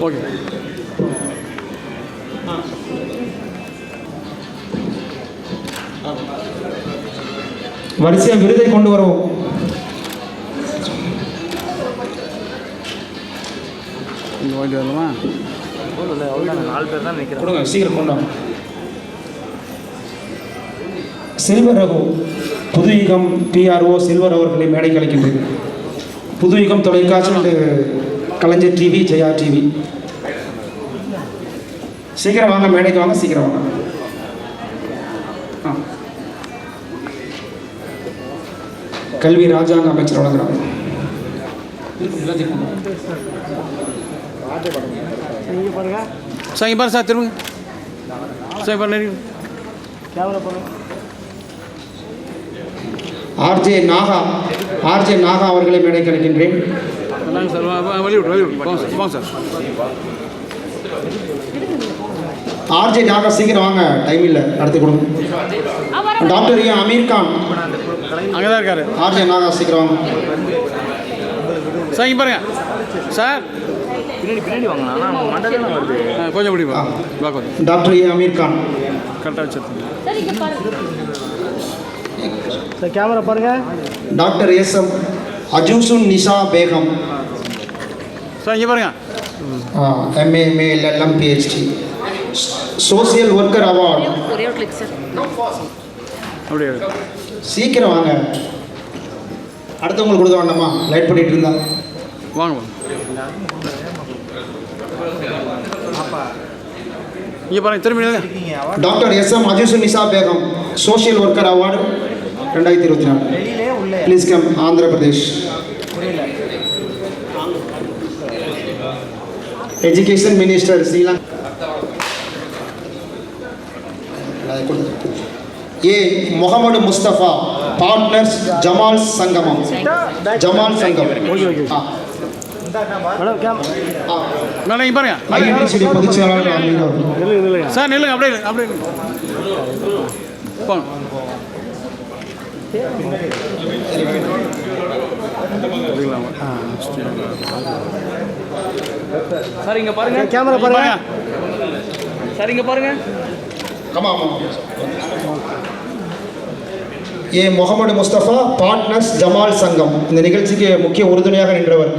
ஓகே. வரிசையாக விருதை கொண்டு வருவோம். இங்கே வாங்கிட்டு வரலாமா? அவ்வளோதான், 4 பேர் தான் நிற்கிறோம். கொடுங்க, சீக்கிரம் கொண்டாங்க. செல்வர் ரகு புதுயுகம் PRO செல்வர் அவர்களை மேடைக்கு அழைக்கின்றது. புதுயுகம் தொலைக்காட்சி and Kalaignar TV, Jaya TV. சீக்கிரம் வாங்க, மேடைக்கு வாங்க, சீக்கிரம் வாங்க. கல்வி ராஜாங்க அமைச்சர் வழங்குறாங்க. சார் இங்கே பாருங்க சார், திரும்ப சார் பாருங்க. கேமரா போடுங்க. ஆர்ஜே நாகா அவர்களை மேடைக்கு அழைக்கின்றேன். வாங்க சார், வெளியிட்டு வாங்க சார். ஆர்ஜே நாகா சீக்கிரம் வாங்க, டைம் இல்லை, அடுத்து கொடுங்க. டாக்டர் அமீர் கான் அங்கே தான் இருக்காரு. ஆர்ஜே நாகா சீக்கிரம் வாங்க. சார் இங்கே பாருங்க சார், பின்னாடி வாங்க. ஆனால் மண்டலம் வருது. கொஞ்சம் பிடிப்பா பார்க்க. டாக்டர் அமீர் கான் கரெக்டாக வச்சுருக்கேன். சார் கேமரா பாருங்க. டாக்டர் SM அஜூசுன் நிஷா பேகம். சார் இங்கே பாருங்க. MA ML LM PhD. Social worker award. அப்படியே சீக்கிரம் வாங்க, அடுத்தவங்களுக்கு கொடுக்க வேண்டாமா? லைட் பண்ணிட்டு இருந்தா வாங்க. இங்கே பாருங்க, திரும்பி. டாக்டர் SM அஜூசுன் Nisha Begum social worker award 2024. Please come, Andhra Pradesh. Education minister Sri Lanka. A Mohammed Mustafa, partners Jamal Sangamam. Jamal Sangam. மேலே இங்கே பாருங்க. ஐஎன்டிசிடி பொதுச் செயலாளர் அமீர். சார் நில்லுங்க, அப்படியே போங்க. சார் இங்கே பாருங்க. கேமரா பாருங்க. சார் இங்கே பாருங்க. ஏ முகமது முஸ்தபா, பார்ட்னர்ஸ் ஜமால் சங்கம். இந்த நிகழ்ச்சிக்கு முக்கிய உறுதுணையாக நின்றவர்.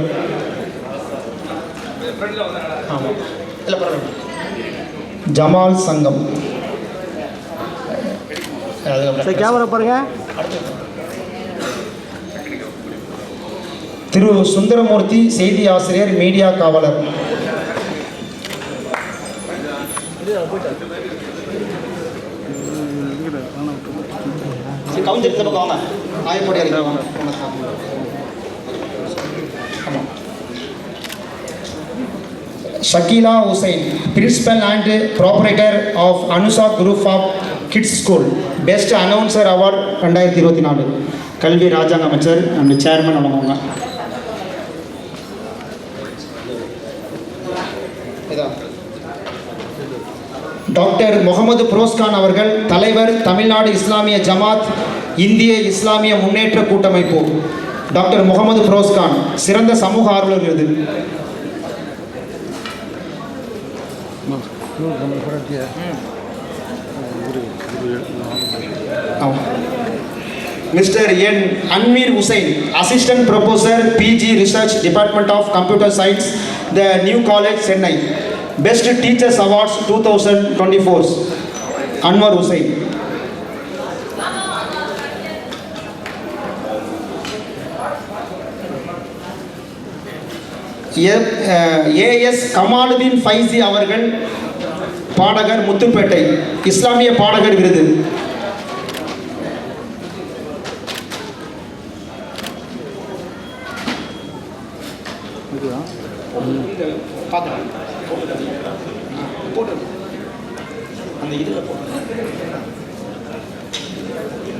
ஜமால் சங்கம். சார் கேமரா பாருங்க. திரு சுந்தரமூர்த்தி, செய்தி ஆசிரியர், மீடியா காவலர். Shakeela Hussain, principal and proprietor of Anusha group of kids school. Best announcer award 2024. கல்வி ராஜாங்க அமைச்சர் அண்ட் சேர்மன் வழங்குவாங்க. டாக்டர் முகமது புரோஸ்கான் அவர்கள், தலைவர், தமிழ்நாடு இஸ்லாமிய ஜமாத், இந்திய இஸ்லாமிய முன்னேற்ற கூட்டமைப்பு. டாக்டர் முகமது புரோஸ்கான் சிறந்த சமூக ஆர்வலர் விருது. Mister N Anveer Hussain, assistant professor, PG research, department of computer science, the new college, Chennai. Best teachers awards 2024. Anwar Hussain. AS Kamaluddin Faizi அவர்கள், பாடகர், முத்துப்பேட்டை, இஸ்லாமிய பாடகர் விருது.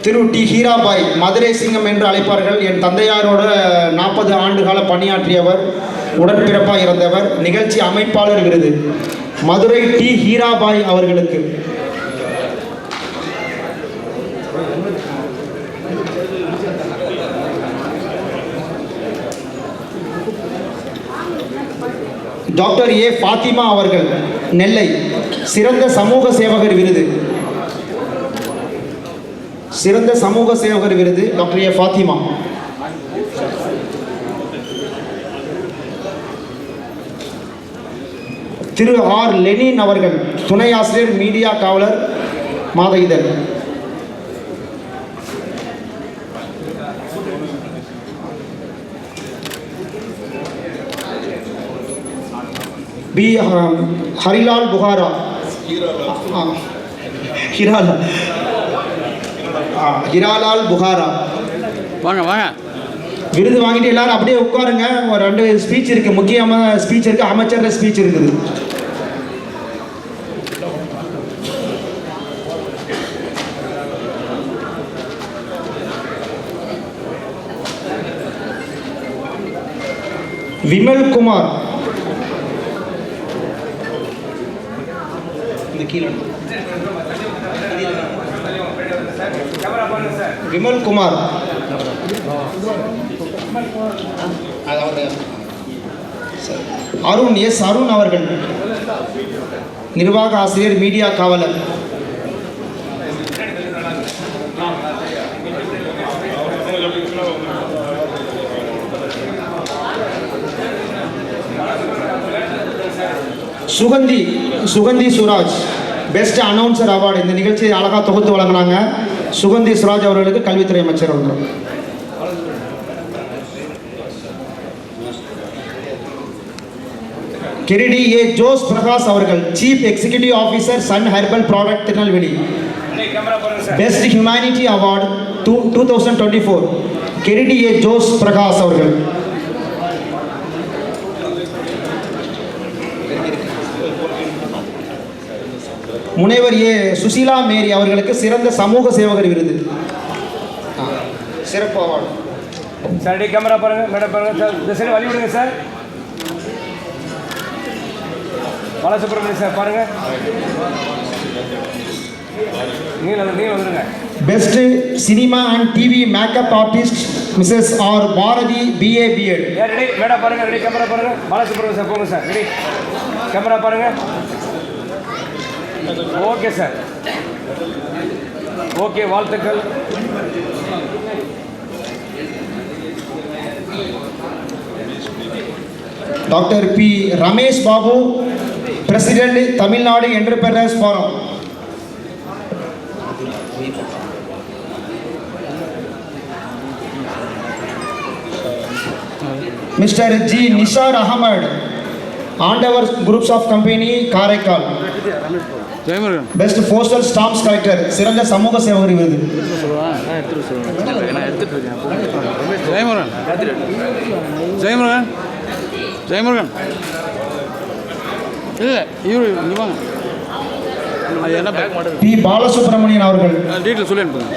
திரு டி ஹீராபாய், மதுரை சிங்கம் என்று அழைப்பார்கள். என் தந்தையாரோட 40 ஆண்டுகால பணியாற்றியவர், உடன்பிறப்பாக இருந்தவர். நிகழ்ச்சி அமைப்பாளர் விருது மதுரை டி ஹீராபாய் அவர்களுக்கு. டாக்டர் ஏ ஃபாத்திமா அவர்கள், நெல்லை, சிறந்த சமூக சேவகர் விருது. சிறந்த சமூக சேவகர் விருது டாக்டர் ஏ ஃபாத்திமா. திரு ஆர் லெனின் அவர்கள், துணை ஆசிரியர், மீடியா காவலர், மாத இதழ். பி ஹரிலால் புகாரா, ஹிராலால் புகாரா வாங்க வாங்க. விருது வாங்கிட்டு எல்லாரும் அப்படியே உட்காருங்க. ஒரு 2 ஸ்பீச் இருக்கு, முக்கியமான ஸ்பீச் இருக்கு, அமைச்சர் ஸ்பீச் இருக்குது. விமல் குமார், விமல் குமார், அருண் எஸ் அருண் அவர்கள், நிர்வாக ஆசிரியர், மீடியா காவலர். Suganthi Suraj, best announcer award. இந்த நிகழ்ச்சியை அழகாக தொகுத்து வழங்கினாங்க. சுகந்தி சுராஜ் அவர்களுக்கு கல்வித்துறை அமைச்சர் அவர்கள். கிரிடி ஏ ஜோஸ் பிரகாஷ் அவர்கள், chief executive officer, sun herbal product, Tirunelveli. Best humanity award 2024 கிரிடி ஏ ஜோஸ் பிரகாஷ் அவர்கள். முனைவர் ஏ சுசீலா மேரி அவர்களுக்கு சிறந்த சமூக சேவகர் விருது, சிறப்பு அவார்டு. சார் கேமரா பாருங்க, மேடம் பாருங்க சார், இந்த சைடு வழி விடுங்க சார். பாலசுப்ரமணியம் சார் பாருங்க, நீங்க வந்துருங்க. Best cinema and TV makeup artist Mrs R Bharathi, BA BEd. Ready madam பாருங்க, ரெடி கேமரா பாருங்க. பாலசுப்ரமணியம் சார் போங்க சார், ரெடி கேமரா பாருங்க. ஓகே சார், ஓகே, வாழ்த்துக்கள். Doctor P Ramesh Babu, president Tamil Nadu entrepreneurs forum. Mister G Nishar Ahmed, Andavar groups of company, Karaikal. Jayamurugan. Best postal stamps collector, சிறந்த சமூக சேவகர் விருது. ஜெயமுருகன். ஜெயமுருகன். ஜெயமுருகன். இல்லை இவரு இங்கே வாங்க. அது என்ன பி பாலசுப்ரமணியன் அவர்கள். டீட்டெயில் சொல்லி அனுப்புங்க.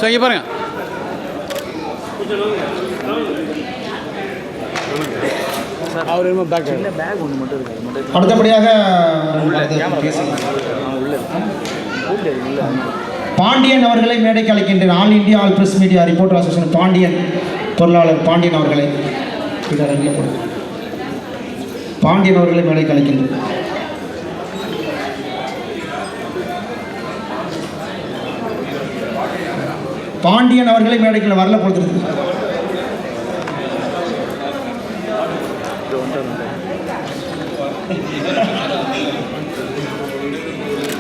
சரி இங்கே பாருங்க. அவர் என்ன பேக் ஒன்று மட்டும் இருக்கு. அடுத்தபடியாக பாண்டியன் அவர்களை மேடைக்கு அழைக்கின்றேன். All India all press media reporter association Pandian பொருளாளர் பாண்டியன் அவர்களை மேடைக்கு அழைக்கின்றேன். பாண்டியன் அவர்களை மேடைக்கு வரல கொடுத்துருக்கு.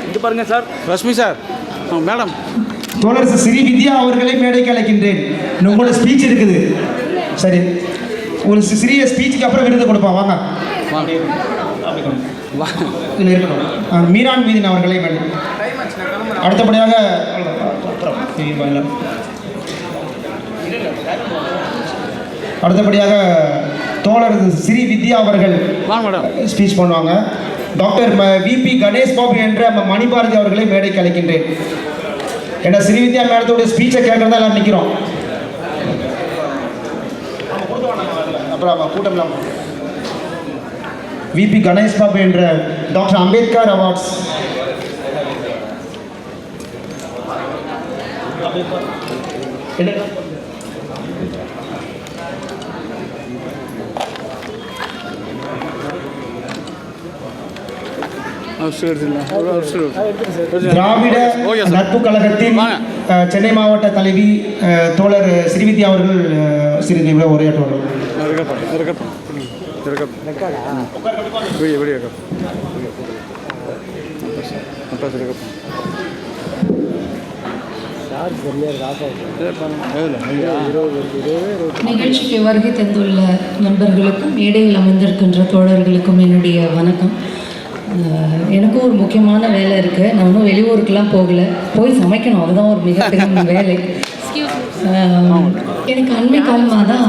இது பாருங்க சார். ரஷ்மி சார். மேடம். தோழர் ஸ்ரீ வித்யா அவர்களை மேடைக்கு அழைக்கின்றேன். உங்களோட ஸ்பீச் இருக்குது. சரி, ஒரு சிறிய ஸ்பீச்சுக்கு அப்புறம் விருது கொடுப்போம். வாங்க. இதில் இருக்கணும். மீரான் மீதின் அவர்களை மேடை. அடுத்தபடியாக தோழர் ஸ்ரீ வித்யா அவர்கள் ஸ்பீச் பண்ணுவாங்க. டாக்டர் விபி கணேஷ் பாபு என்ற மணிபாரதி அவர்களை மேடைக்கு அழைக்கின்றேன். ஏன்னா ஸ்ரீவித்யா மேடத்தோடைய ஸ்பீச்சை கேட்கறதா எல்லாம் நிற்கிறோம். அப்புறம் கூட்டம் விபி கணேஷ் பாபு என்ற டாக்டர் அம்பேத்கர் அவார்ட்ஸ். திராவிட நட்பு கழகத்தின் சென்னை மாவட்ட தலைவி தோழர் ஸ்ரீவித்யா அவர்கள் சிறிது உரையாற்றுவார்கள். நிகழ்ச்சிக்கு வருகை தந்துள்ள நண்பர்களுக்கும் மேடையில் அமர்ந்திருக்கின்ற தோழர்களுக்கும் என்னுடைய வணக்கம். எனக்கும் ஒரு முக்கியமான வேலை இருக்குது. நான் இன்னும் வெளியூருக்கெல்லாம் போகலை. போய் சமைக்கணும், அதுதான் ஒரு மிகப்பெரிய வேலை. எனக்கு அண்மை காலமாக தான்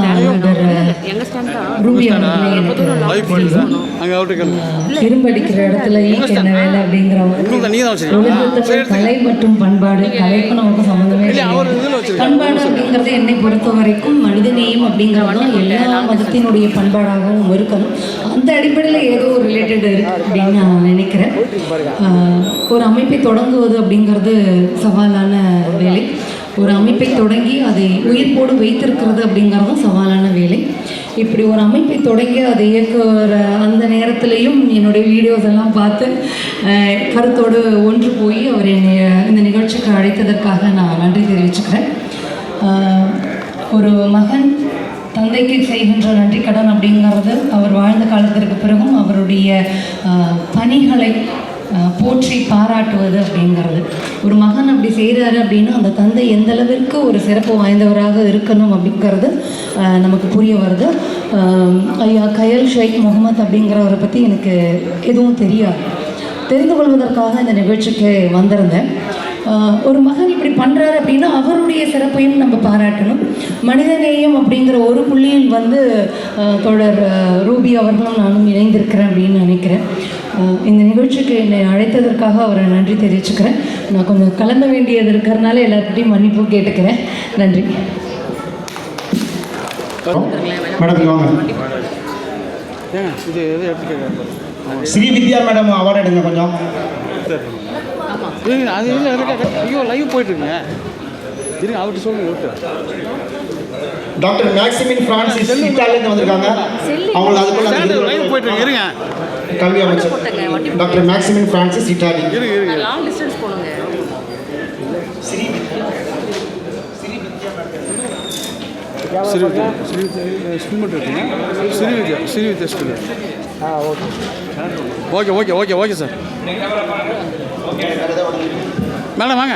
ரூபி அவர்களை எனக்கு திரும்படிக்கிற இடத்துல என்ன வேலை அப்படிங்கிறவங்க கலை மற்றும் பண்பாடு. கலைக்கும் நமக்கு சம்மந்தமே கிடையாது. பண்பாடு அப்படிங்கிறது என்னை பொறுத்த வரைக்கும் மனிதநேயம் அப்படிங்கிறதும் எல்லா மதத்தினுடைய பண்பாடாகவும் இருக்கணும். அந்த அடிப்படையில் ஏதோ ஒரு ரிலேட்டட் இருக்கு அப்படின்னு நான் நினைக்கிறேன். ஒரு அமைப்பை தொடங்குவது அப்படிங்கிறது சவாலான வேலை. ஒரு அமைப்பை தொடங்கி அதை உயிர்ப்போடு வைத்திருக்கிறது அப்படிங்கிறதும் சவாலான வேலை. இப்படி ஒரு அமைப்பை தொடங்கி அதை இயக்குற அந்த நேரத்துலையும் என்னுடைய வீடியோஸ் எல்லாம் பார்த்து கருத்தோடு ஒன்று போய் அவர் என்னை இந்த நிகழ்ச்சிக்கு அழைத்ததற்காக நான் நன்றி தெரிவிச்சுக்கிறேன். ஒரு மகன் தந்தைக்கு செய்கின்ற நன்றி கடன் அப்படிங்கிறது அவர் வாழ்ந்த காலத்திற்கு பிறகும் அவருடைய பணிகளை போற்றி பாராட்டுவது அப்படிங்கிறது. ஒரு மகன் அப்படி செய்கிறாரு அப்படின்னா அந்த தந்தை எந்த அளவிற்கு ஒரு சிறப்பு வாய்ந்தவராக இருக்கணும் அப்படிங்கிறது நமக்கு புரிய வருது. ஐயா கயல் ஷேக் முகமது அப்படிங்கிறவரை பற்றி எனக்கு எதுவும் தெரியாது. தெரிந்து கொள்வதற்காக இந்த நிகழ்ச்சிக்கு வந்திருந்தேன். ஒரு மகன் இப்படி பண்ணுறாரு அப்படின்னா அவருடைய சிறப்பையும் நம்ம பாராட்டணும். மனிதநேயம் அப்படிங்கிற ஒரு புள்ளியில் தோழர் ரூபி அவர்களும் நானும் இணைந்திருக்கிறேன் அப்படின்னு நினைக்கிறேன். இந்த நிகழ்ச்சிக்கு என்னை அழைத்ததற்காக அவரை நன்றி தெரிவிச்சுக்கிறேன். நான் கொஞ்சம் கிளம்ப வேண்டியது இருக்கிறதுனால எல்லார்கிட்டையும் மன்னிப்பு கேட்டுக்கிறேன். நன்றி. ஸ்ரீவித்யா மேடம் அவார்டு எடுங்க கொஞ்சம். அது இல்லை ஐயோ லைவ் போயிட்டுருங்க. இருங்க அவர்கிட்ட சொல்லுங்க. டாக்டர் மேக்சிமின் பிரான்சிஸ் இத்தாலியிலேருந்து வந்திருக்காங்க. அவங்களுக்கு அதுக்குள்ள லைவ் போயிட்டுருங்க. இருங்க. கல்வி அமைச்சர் doctor Maximin Francis Italy. Long distance போணுங்க. ஸ்ரீவித்யா ஸ்கூல் இருக்குங்க. Srividya school. Okay sir. Madam வாங்க.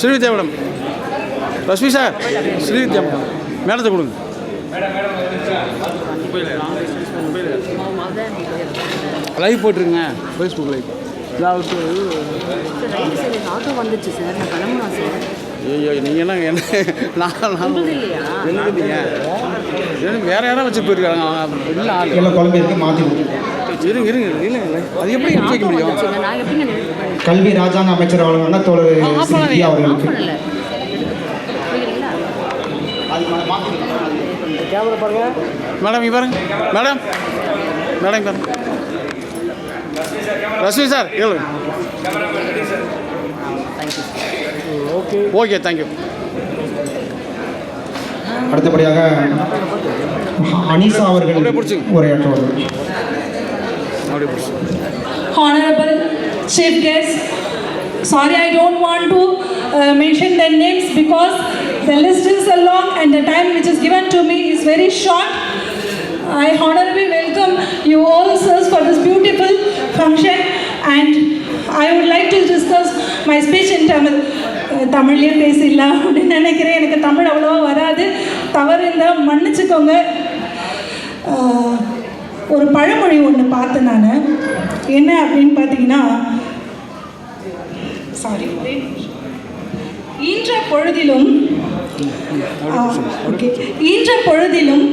ஸ்ரீவித்யா மேடம். ரஷ்மி சார், ஸ்ரீவித்யா மேடத்தை கொடுங்க. லைவ் போட்டுருங்க ஃபேஸ்புக் லைவ். ஆட்டோ வந்துச்சு சார், நான் கிளம்புறேன் சார். ஐயோ நீங்கள் என்ன நான் இல்லைங்க, வேறு யாராவது வச்சு போயிருக்காங்க. இல்லை எல்லாம் குழம்பு இருக்கு, மாற்றி இருங்க இல்லை அது எப்படி வைக்க முடியும்? கல்வி ராஜாங்க அமைச்சர் வழங்கினா தோழர் சித்தியா அவர்களுக்கு மேடம் இங்கே பாருங்க. மேடம் பாருங்க. ரஷ்மி சார் கேளு. Okay thank you. அடுத்தபடியாக அனிசா அவர்கள் உரையாற்றுவார்கள். Honorable Chief Guest, sorry I don't want to mention their names because the list is long and the time which is given to me is very short. I honorably welcome you all sirs for this beautiful function and I would like to discuss my speech in Tamil. தமிழ்லேயே பேசிடலாம் அப்படின்னு நினைக்கிறேன். எனக்கு தமிழ் அவ்வளோவா வராது, தவறு இருந்தால் மன்னிச்சுக்கோங்க. ஒரு பழமொழி ஒன்று பார்த்தேன் நான். என்ன அப்படின்னு பார்த்தீங்கன்னா, சாரி, ஈன்ற பொழுதிலும்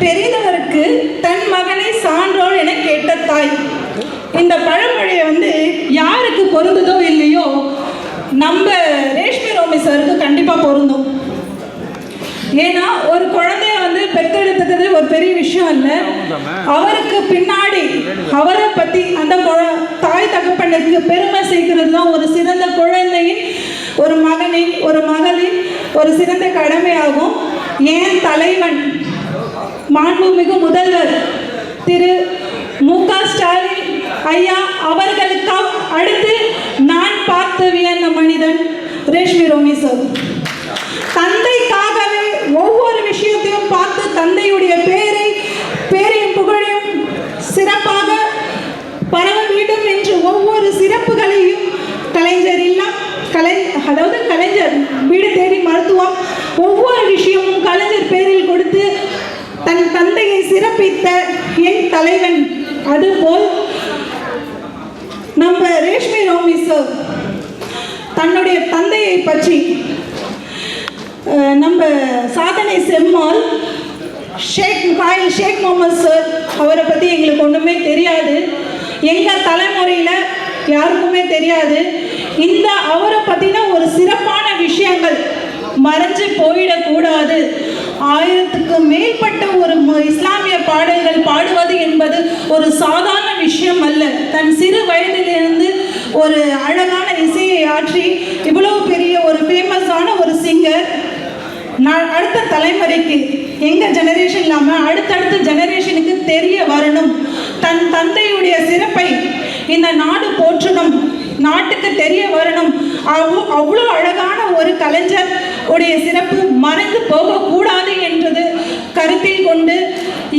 பெரிதவருக்கு தன் மகனை சான்றோர் என கேட்ட தாய். இந்த பழமொழியை யாருக்கு பொருந்துதோ இல்லையோ, நம்ம ரேஷ்மி ரோமி சாருக்கு கண்டிப்பாக பொருந்தும். ஏன்னா ஒரு குழந்தைய பெற்றெடுத்துக்கிறது ஒரு பெரிய விஷயம் இல்லை. அவருக்கு பின்னாடி அவரை பற்றி அந்த தாய் தகப்பனுக்கு பெருமை சேர்க்கிறது தான் ஒரு சிறந்த குழந்தையின், ஒரு மகனின், ஒரு மகளின் ஒரு சிறந்த கடமையாகும். ஏன் தலைவன் மாண்புமிகு முதல்வர் திரு மு.க. ஸ்டாலின் ஐயா அவர்களுக்கு அடுத்து நான் பார்த்து வியந்த மனிதன் ரேஷ்மி ரோமி சார். தந்தைக்காகவே ஒவ்வொரு விஷயத்தையும் பார்த்து தந்தையுடைய பேரையும் புகழையும் சிறப்பாக பரவ வேண்டும் என்று ஒவ்வொரு சிறப்புகளையும் கலைஞர் வீடு தேடி மருத்துவம் ஒவ்வொரு விஷயமும் கலைஞர் பேரில் கொடுத்து தன் தந்தையை சிறப்பித்த என் தலைவன். அதுபோல் நம்ம ரேஷ்மி ரோமி சார் தன்னுடைய தந்தையை பற்றி நம்ம சாதனை செம்மாள் ஷேக் முகமது சார் அவரை பற்றி எங்களுக்கு ஒன்றுமே தெரியாது. எங்கள் தலைமுறையில் யாருக்குமே தெரியாது. இந்த அவரை பற்றின ஒரு சிறப்பான விஷயங்கள் மறைஞ்சு போயிடக்கூடாது. 1000க்கு மேற்பட்ட ஒரு இஸ்லாமிய பாடல்கள் பாடுவது என்பது ஒரு சாதாரண விஷயம் அல்ல. தன் சிறு வயதிலிருந்து ஒரு அழகான இசையை ஆற்றி இவ்வளவு பெரிய ஒரு ஃபேமஸான ஒரு சிங்கர். அடுத்த தலைமுறைக்கு எங்கள் ஜெனரேஷன் இல்லாமல் அடுத்தடுத்த ஜெனரேஷனுக்கு தெரிய வரணும். தன் தந்தையுடைய சிறப்பை இந்த நாடு போற்றணும், நாட்டுக்கு தெரிய வரணும். அவ்வளோ அழகான ஒரு கலைஞர் உடைய சிறப்பு மறைந்து போகக்கூடாது என்றது கருத்தில் கொண்டு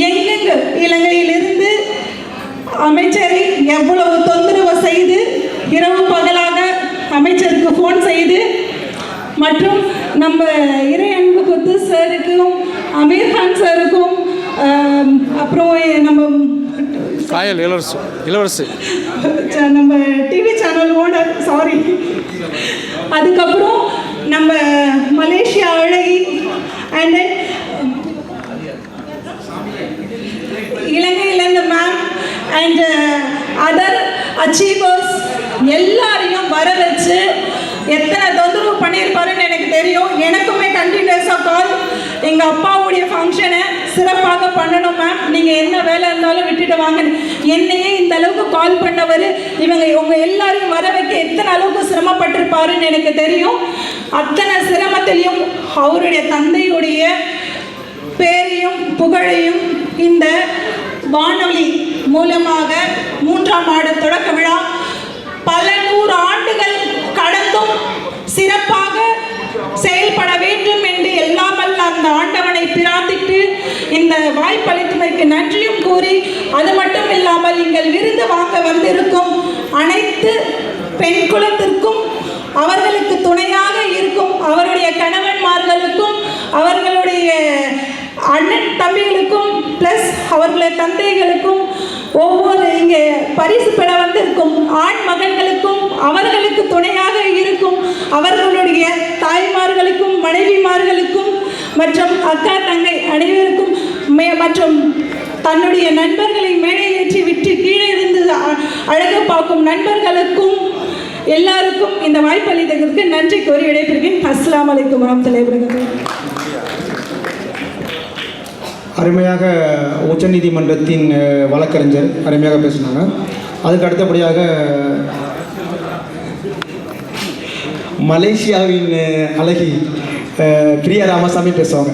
எங்கெங்கு இலங்கையிலிருந்து அமைச்சரை எவ்வளவு தொந்தரவு செய்து இரவு பகலாக அமைச்சருக்கு ஃபோன் செய்து மற்றும் நம்ம இறை அன்பு குத்து சாருக்கும் அமீர்கான் சாருக்கும் அப்புறம் நம்ம காயல் இளவரசு நம்ம டிவி சேனல் ஓனர் சாரி, அதுக்கப்புறம் நம்ம மலேசியா அழகி அண்ட் தென் இலங்கையிலேருந்து மேம் அண்ட் அதர் அச்சீவர்ஸ் எல்லாரையும் வர வச்சு எத்தனை தொந்தரவு பண்ணியிருப்பாருன்னு எனக்கு தெரியும். எனக்குமே கண்டினியூஸாக கால், எங்கள் அப்பாவுடைய ஃபங்க்ஷனை சிறப்பாக பண்ணணும் மேம், நீங்கள் என்ன வேலை இருந்தாலும் விட்டுட்டு வாங்க. என்னையே இந்த அளவுக்கு கால் பண்ணவர் இவங்க எல்லாரையும் வர வைக்க எத்தனை அளவுக்கு சிரமப்பட்டிருப்பாருன்னு எனக்கு தெரியும். அத்தனை சிரமத்திலையும் அவருடைய தந்தையுடைய பேரையும் புகழையும் இந்த வானொலி மூலமாக 3ஆம் ஆண்டு தொடக்க விழா பல 100 ஆண்டுகள் கடந்தும் சிறப்பாக செயல்பட வேண்டும் என்று எல்லாம் அல்ல அந்த பிரார்த்தித்து இந்த வாய்ப்பளித்தமைக்கு நன்றியும் கூறி, அது மட்டும் இல்லாமல் இங்கள் விருது வாங்க வந்திருக்கும் அனைத்து பெண் குலத்திற்கும், அவர்களுக்கு துணையாக இருக்கும் அவருடைய கணவன்மார்களுக்கும், அவர்களுடைய அண்ணன் தம்பிகளுக்கும், ப்ளஸ் அவர்களுடைய தந்தைகளுக்கும், ஒவ்வொரு இங்கே பரிசு பெற வந்திருக்கும் ஆண் மகன்களுக்கும், அவர்களுக்கு துணையாக இருக்கும் அவர்களுடைய தாய்மார்களுக்கும், மனைவிமார்களுக்கும், மற்றும் அக்கா தங்கை அனைவருக்கும், மற்றும் தன்னுடைய நண்பர்களை மேடையேற்றி விட்டு கீழே இருந்து அழகு பார்க்கும் நண்பர்களுக்கும் எல்லாருக்கும் இந்த வாய்ப்பளித்ததற்கு நன்றி கூறி விடைபெறுகிறேன். அஸ்ஸலாமு அலைக்கும் வரஹ்மத்துல்லாஹி வபரகாத்துஹு. அருமையாக உச்சநீதிமன்றத்தின் வழக்கறிஞர் அருமையாக பேசினாங்க. அதுக்கு அடுத்தபடியாக மலேசியாவின் அழகி பிரியா ராமசாமி பேசுவாங்க.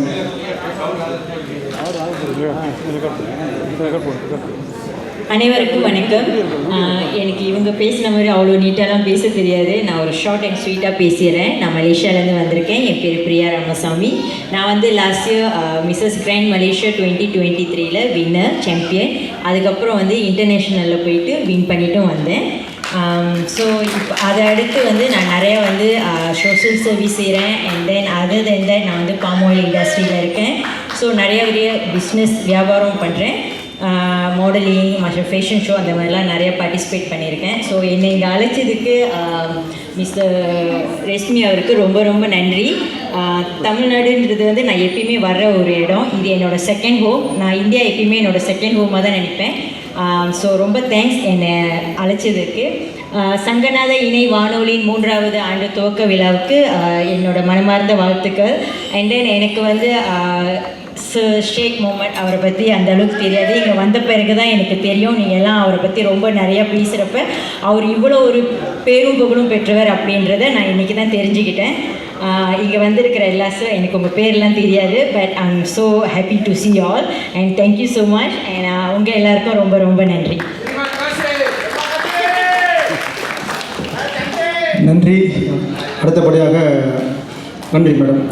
அனைவருக்கும் வணக்கம். எனக்கு இவங்க பேசின மாதிரி அவ்வளோ நீட்டாலாம் பேச தெரியாது. நான் ஒரு ஷார்ட் அண்ட் ஸ்வீட்டாக பேசிடுறேன். நான் மலேசியாவிலேருந்து வந்திருக்கேன். என் பேர் பிரியா ராமசாமி. நான் வந்து last year Mrs grand Malaysia 2023 winner champion. அதுக்கப்புறம் வந்து இன்டர்நேஷ்னலில் போயிட்டு வின் பண்ணிட்டும் வந்தேன். ஸோ இப்போ அதை அடுத்து வந்து நான் நிறையா வந்து சோஷியல் சர்வீஸ் செய்கிறேன். And then other then that நான் வந்து பாம் ஆயில் இண்டஸ்ட்ரியில் இருக்கேன். ஸோ நிறைய பிஸ்னஸ் வியாபாரம் பண்ணுறேன். மாடலிங் மற்றும் ஃபேஷன் ஷோ அந்த மாதிரிலாம் நிறைய பார்ட்டிசிபேட் பண்ணியிருக்கேன். ஸோ என்னை இங்கே அழைச்சதுக்கு மிஸ்டர் ரேஷ்மி அவருக்கு ரொம்ப ரொம்ப நன்றி. தமிழ்நாடுன்றது வந்து நான் எப்பயுமே வர்ற ஒரு இடம். இது என்னோடய செகண்ட் ஹோம். நான் இந்தியா எப்பயுமே என்னோடய செகண்ட் ஹோமாக தான் நினைப்பேன். ஸோ ரொம்ப தேங்க்ஸ் என்னை அழைச்சதுக்கு. சங்கநாத இணை வானொலியின் 3வது ஆண்டு துவக்க விழாவுக்கு என்னோட மனமார்ந்த வாழ்த்துக்கள். அண்ட் தென் எனக்கு வந்து ஷேக் முகமது அவரை பற்றி அந்த அளவுக்கு தெரியாது. இங்கே வந்த பிறகு தான் எனக்கு தெரியும். நீங்கள் எல்லாம் அவரை பற்றி ரொம்ப நிறையா பேசுகிறப்ப அவர் இவ்வளோ ஒரு பேரும் புகழும் பெற்றவர் அப்படின்றத நான் இன்றைக்கி தான் தெரிஞ்சுக்கிட்டேன். இங்கே வந்திருக்கிற எல்லா சார் எனக்கு உங்கள் பேர்லாம் தெரியாது. But I am so happy to C all and thank you so much. And உங்கள் எல்லாருக்கும் ரொம்ப ரொம்ப நன்றி. நன்றி. அடுத்தபடியாக நன்றி மேடம்.